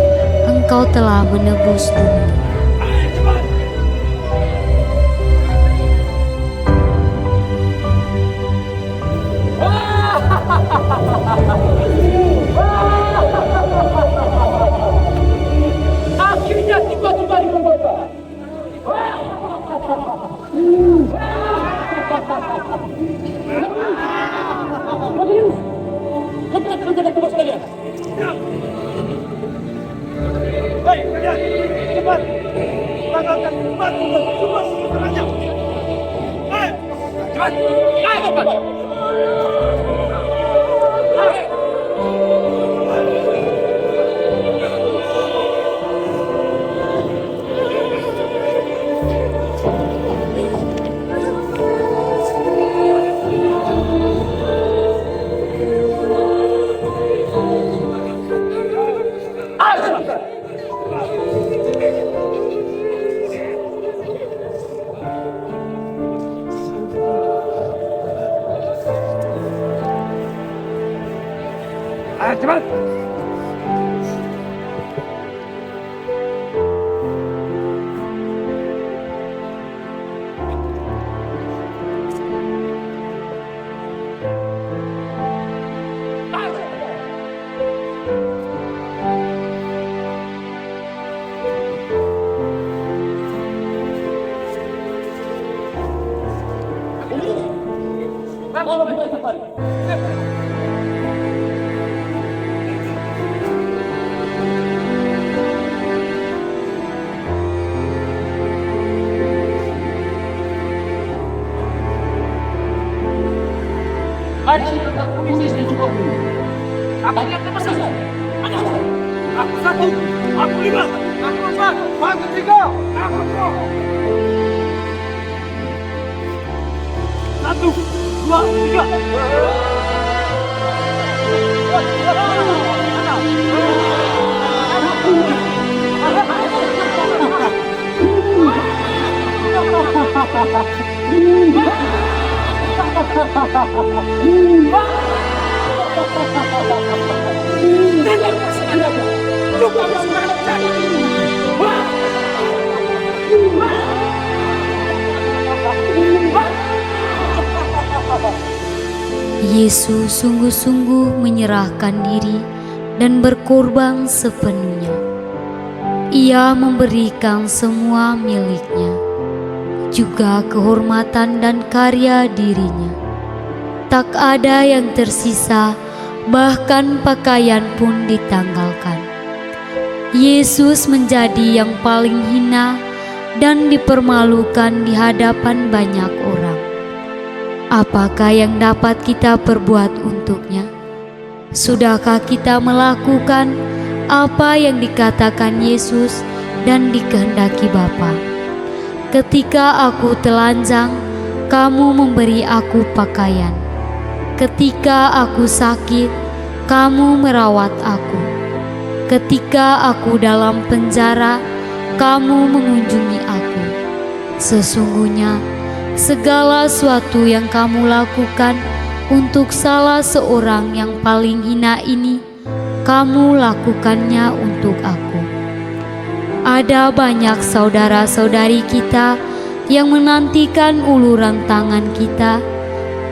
Engkau telah menebus bumi. Akhirnya tiba-tiba di Golgota. Lepas menjaga tugas kalian. Hei, kalian, cepat! Tanggalkan batu dan semua semuanya. Hei, Cepat. Ayo cepat. ayo cepat! Ada tentang bisnis dan juga bumi. Apa yang terpesan? Ada. Aku 1, aku 5, aku 4, aku 3, aku 2. 1, 2, 3. Yesus sungguh-sungguh menyerahkan diri dan berkorban sepenuhnya. Ia memberikan semua miliknya, juga kehormatan dan karya dirinya. Tak ada yang tersisa, bahkan pakaian pun ditanggalkan. Yesus menjadi yang paling hina dan dipermalukan di hadapan banyak orang. Apakah yang dapat kita perbuat untuknya? Sudahkah kita melakukan apa yang dikatakan Yesus dan dikehendaki Bapa? Ketika aku telanjang, kamu memberi aku pakaian. Ketika aku sakit, kamu merawat aku. Ketika aku dalam penjara, kamu mengunjungi aku. Sesungguhnya, segala sesuatu yang kamu lakukan untuk salah seorang yang paling hina ini, kamu lakukannya untuk aku. Ada banyak saudara-saudari kita yang menantikan uluran tangan kita,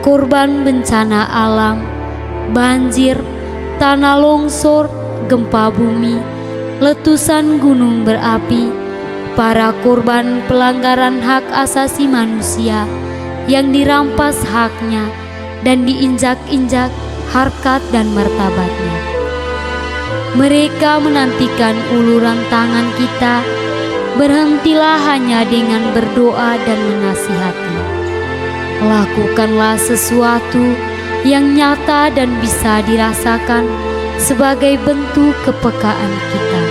korban bencana alam, banjir, tanah longsor, gempa bumi, letusan gunung berapi, para korban pelanggaran hak asasi manusia yang dirampas haknya dan diinjak-injak harkat dan martabatnya. Mereka menantikan uluran tangan kita. Berhentilah hanya dengan berdoa dan menasihati. Lakukanlah sesuatu yang nyata dan bisa dirasakan sebagai bentuk kepekaan kita.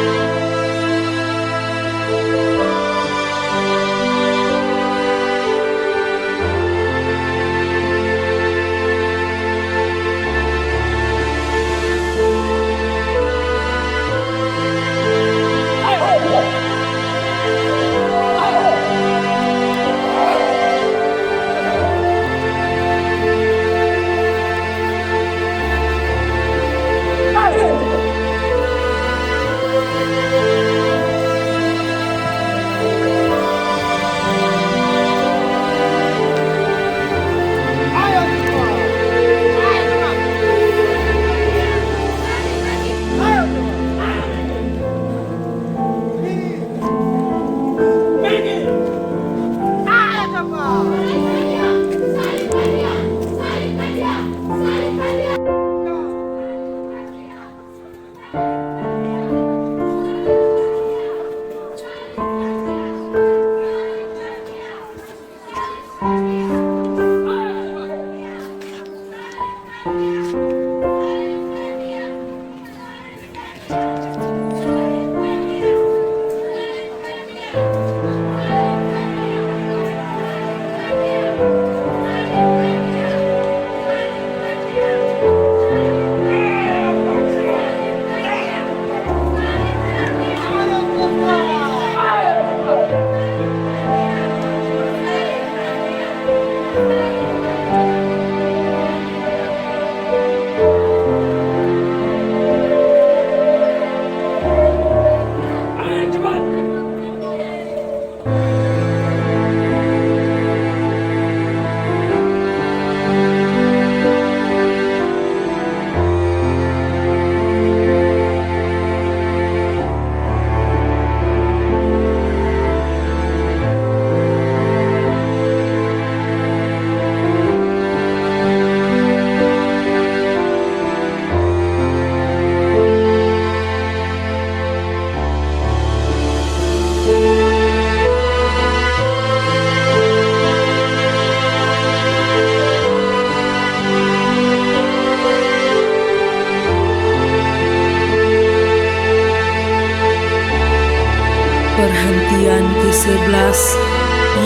Perhentian ke-11,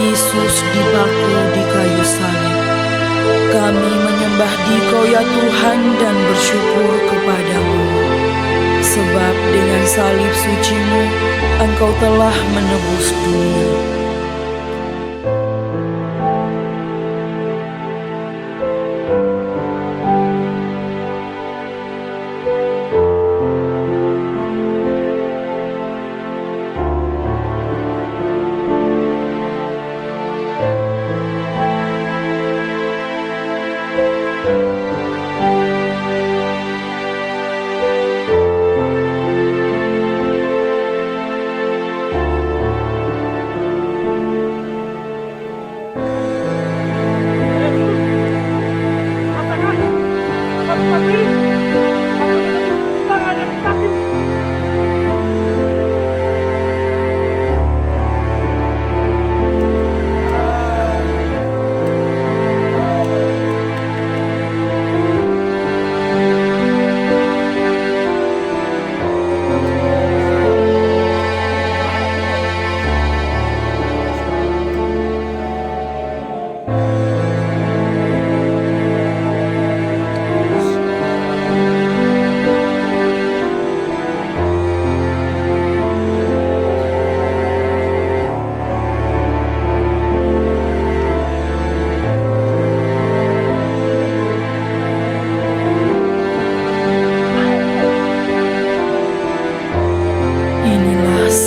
Yesus dibaku di kayu salib. Kami menyembah Dikau ya Tuhan dan bersyukur kepadamu. Sebab dengan salib suci-Mu, Engkau telah menebus dunia.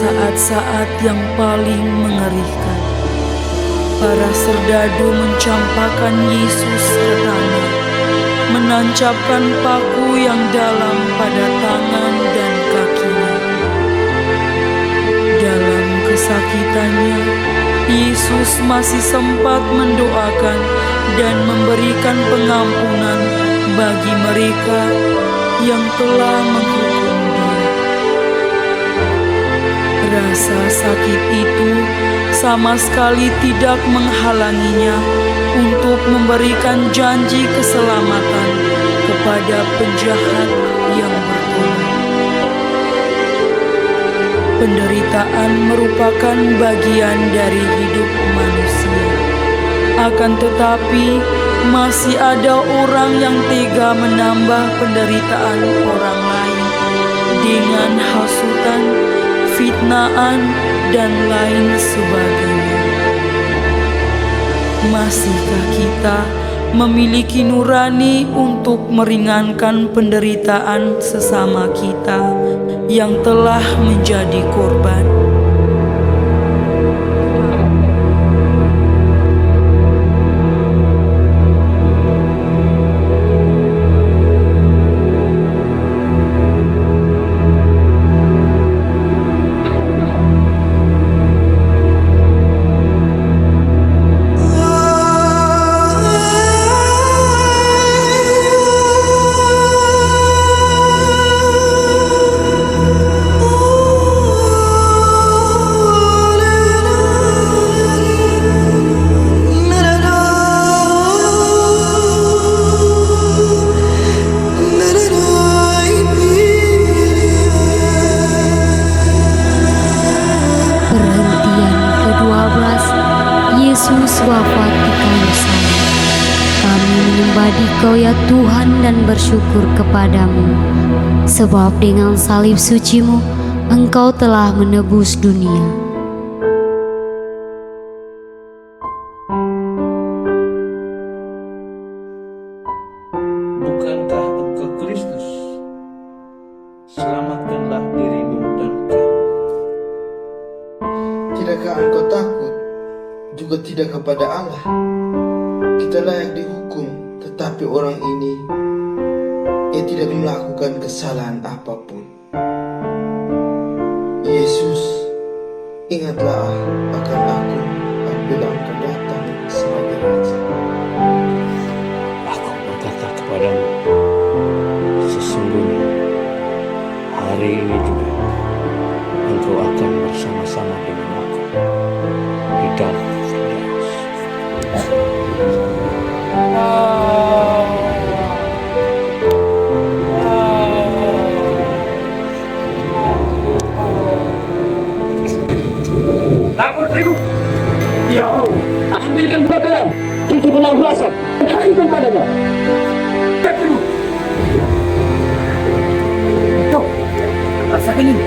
saat-saat yang paling mengerikan, para serdadu mencampakkan Yesus ke tanah, menancapkan paku yang dalam pada tangan dan kakinya. Dalam kesakitannya, Yesus masih sempat mendoakan dan memberikan pengampunan bagi mereka yang telah menghukum Dia. Rasa sakit itu sama sekali tidak menghalanginya untuk memberikan janji keselamatan kepada penjahat yang bertobat. Penderitaan merupakan bagian dari hidup manusia. Akan tetapi, masih ada orang yang tega menambah penderitaan orang lain dengan hasutan, fitnaan, dan lain sebagainya. Masihkah kita memiliki nurani untuk meringankan penderitaan sesama kita yang telah menjadi korban? Yesus wafat di kayu salib. Kami menyembah Dikau ya Tuhan dan bersyukur kepadamu, sebab dengan salib suci-Mu Engkau telah menebus dunia. Bukankah Engkau Kristus? Selamatkanlah dirimu dan kami. Tidakkah engkau takut juga tidak kepada Allah? Kita layak dihukum, tetapi orang ini ia tidak melakukan kesalahan apapun. Yesus, ingatlah akan aku apabila Engkau datang sebagai Raja. Aku berkata kepadamu, sesungguhnya hari ini juga engkau akan bersama-sama dengan aku di dalam Firdaus. Lapor terigu. Ya Allah, ambilkan bakaran, cuci belah basah, kaitkan padanya. Terigu. Tuh, rasakan ini.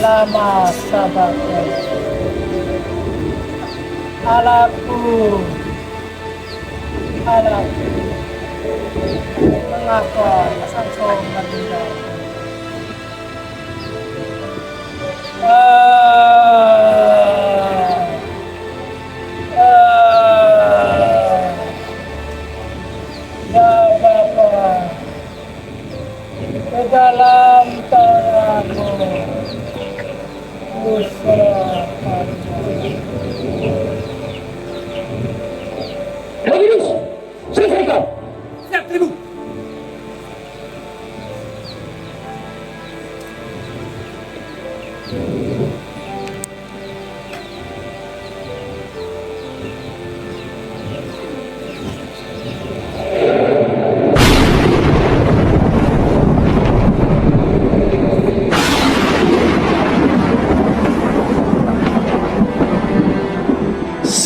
Lama sabarkan. Anakku, mengapa engkau meninggal? Ya Bapa, ke dalam tanganmu kuserahkan. Bagus, selesaikan. Siap, terigu.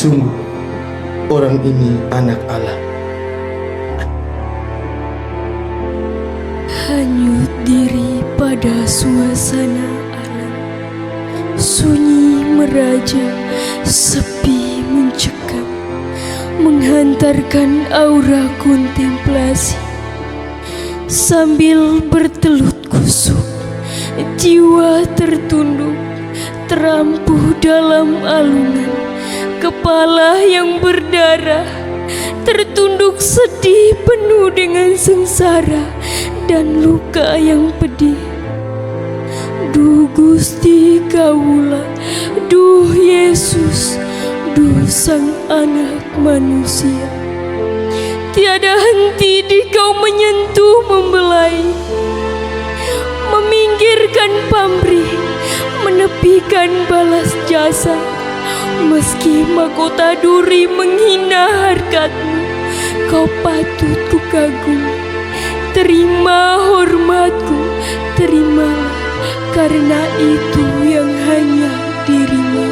Sungguh, orang ini anak Allah. diri pada suasana alam, sunyi meraja, sepi mencekam, menghantarkan aura kontemplasi. Sambil bertelut kusuk, jiwa tertunduk, terampuh dalam alungan, kepala yang berdarah, tertunduk sedih penuh dengan sengsara dan luka yang pedih. Duh Gusti Kaula, duh Yesus, duh Sang Anak Manusia, tiada henti Dikau menyentuh membelai, meminggirkan pamrih, menepikan balas jasa. Meski mahkota duri menghina harkat-Mu, Kau patut ku kagumi. Terima hormatku, terimalah, karena itu yang hanya Diri-Mu.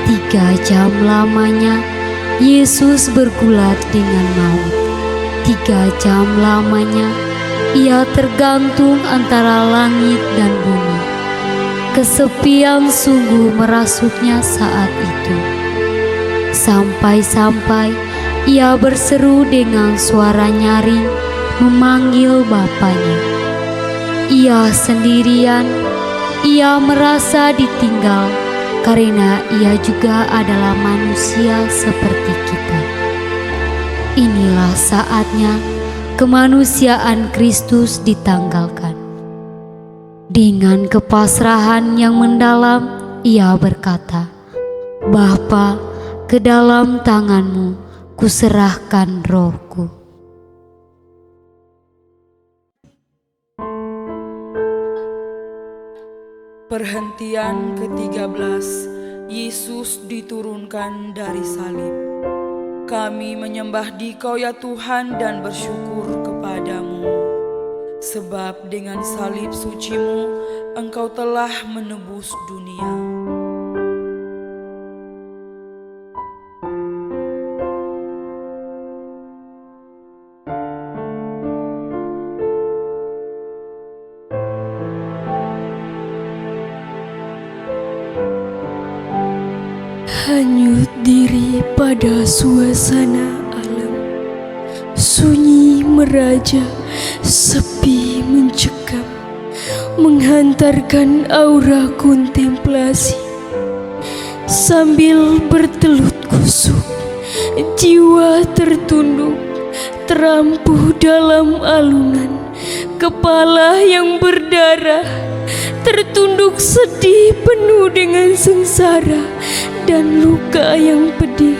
3 jam lamanya Yesus bergulat dengan maut. 3 jam lamanya Ia tergantung antara langit dan bumi. Kesepian sungguh merasuknya saat itu. Sampai-sampai Ia berseru dengan suara nyaring memanggil Bapanya. Ia sendirian, Ia merasa ditinggal karena Ia juga adalah manusia seperti kita. Inilah saatnya kemanusiaan Kristus ditanggalkan. Dengan kepasrahan yang mendalam, Ia berkata, "Bapa, ke dalam tangan-Mu kuserahkan rohku." Perhentian ke-13, Yesus diturunkan dari salib. Kami menyembah Dikau ya Tuhan dan bersyukur kepadamu, sebab dengan salib suci-Mu Engkau telah menebus dunia. Hanyut diri pada suasana alam, sunyi meraja, sepi mencekam, menghantarkan aura kontemplasi. Sambil bertelut kusuk, jiwa tertunduk, terampuh dalam alungan, kepala yang berdarah, tertunduk sedih penuh dengan sengsara dan luka yang pedih.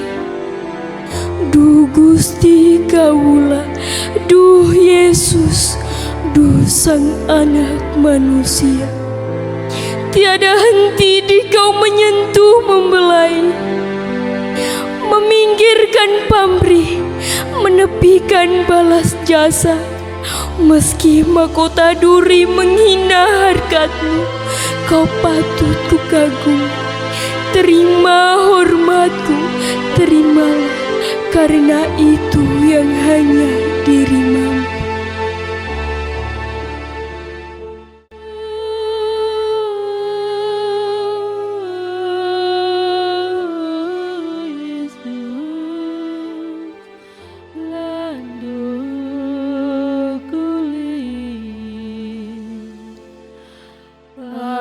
Duh Gusti Kaula, duh Yesus, duh Sang Anak Manusia, tiada henti Dikau menyentuh membelai, meminggirkan pamrih, menepikan balas jasa. Meski mahkota duri menghina harkat-Mu, Kau patut ku kagumi. Terima hormatku, terimalah, karena itu yang hanya Diri-Mu.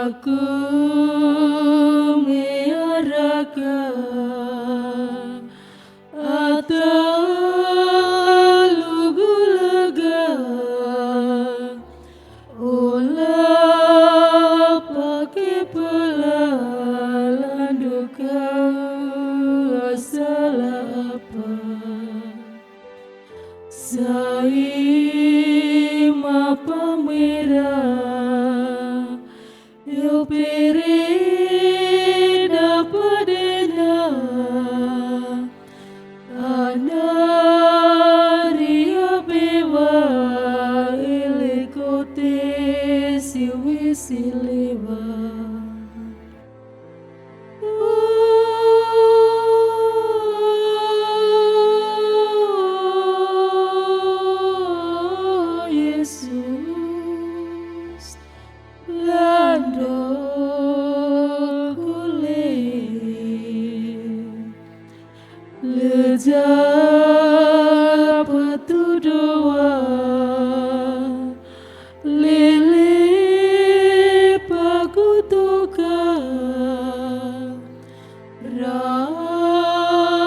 Aku menyerahkan atau lugu-lega olah pakai pelalan duka salah apa saima pamerah yo pereda padena anaria bewa elekote siwi sileva. Ajar patu doa lele pagutoka rabere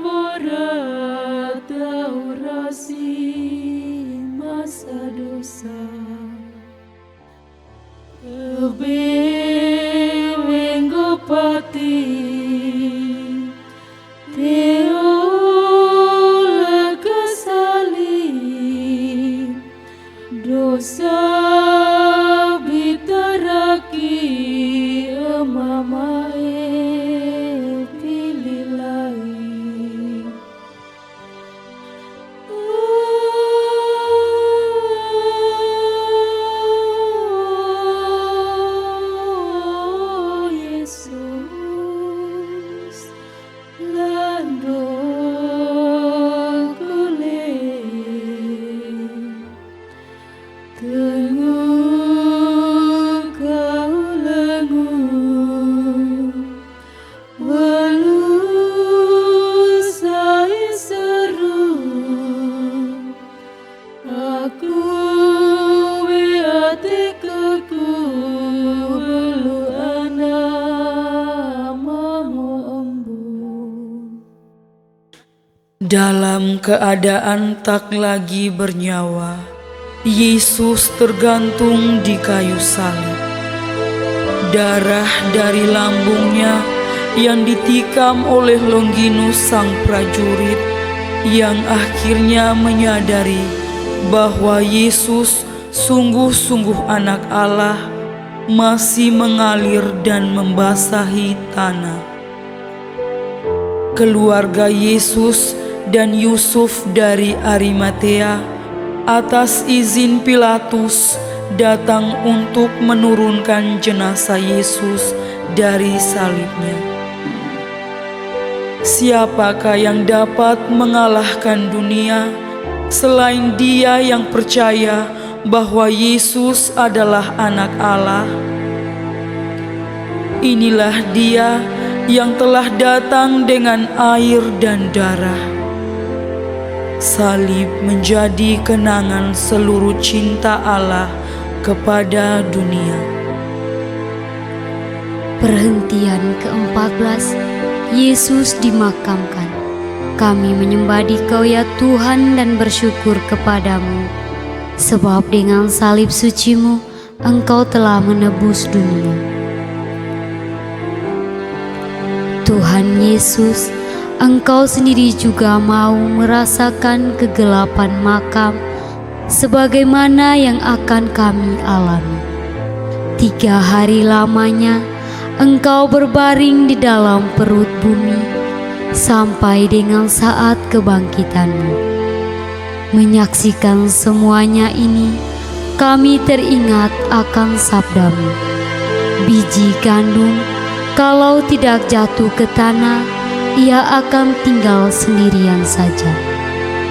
borata urasi masa dosa Benggo pati Teo lekasali dosa bitaraki mamae pililai Yesus lando kule tengu kau lengu walu saya seru aku beatikaku walu anak mahu embun. Dalam keadaan tak lagi bernyawa, Yesus tergantung di kayu salib. Darah dari lambungnya yang ditikam oleh Longinus sang prajurit yang akhirnya menyadari bahwa Yesus sungguh-sungguh anak Allah masih mengalir dan membasahi tanah. Keluarga Yesus dan Yusuf dari Arimatea atas izin Pilatus datang untuk menurunkan jenazah Yesus dari salibnya. Siapakah yang dapat mengalahkan dunia selain Dia yang percaya bahwa Yesus adalah anak Allah? Inilah Dia yang telah datang dengan air dan darah. Salib menjadi kenangan seluruh cinta Allah kepada dunia. Perhentian ke-14, Yesus dimakamkan. Kami menyembah Dikau ya Tuhan dan bersyukur kepadamu, sebab dengan salib suci-Mu Engkau telah menebus dunia. Tuhan Yesus, Engkau sendiri juga mau merasakan kegelapan makam sebagaimana yang akan kami alami. 3 hari lamanya Engkau berbaring di dalam perut bumi sampai dengan saat kebangkitan-Mu. Menyaksikan semuanya ini, kami teringat akan sabda-Mu. Biji gandum kalau tidak jatuh ke tanah, ia akan tinggal sendirian saja.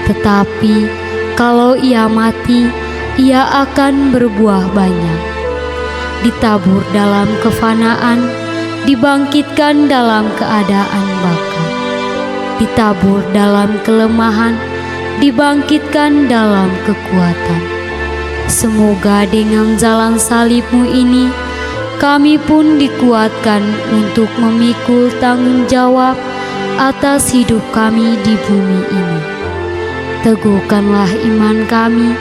Tetapi kalau ia mati, ia akan berbuah banyak. Ditabur dalam kefanaan, dibangkitkan dalam keadaan baka. Ditabur dalam kelemahan, dibangkitkan dalam kekuatan. Semoga dengan jalan salib-Mu ini, kami pun dikuatkan untuk memikul tanggung jawab atas hidup kami di bumi ini. Teguhkanlah iman kami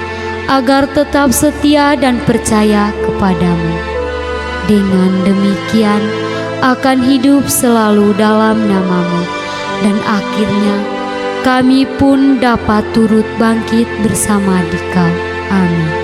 agar tetap setia dan percaya kepadamu. Dengan demikian akan hidup selalu dalam nama-Mu, dan akhirnya kami pun dapat turut bangkit bersama Dikau. Amin.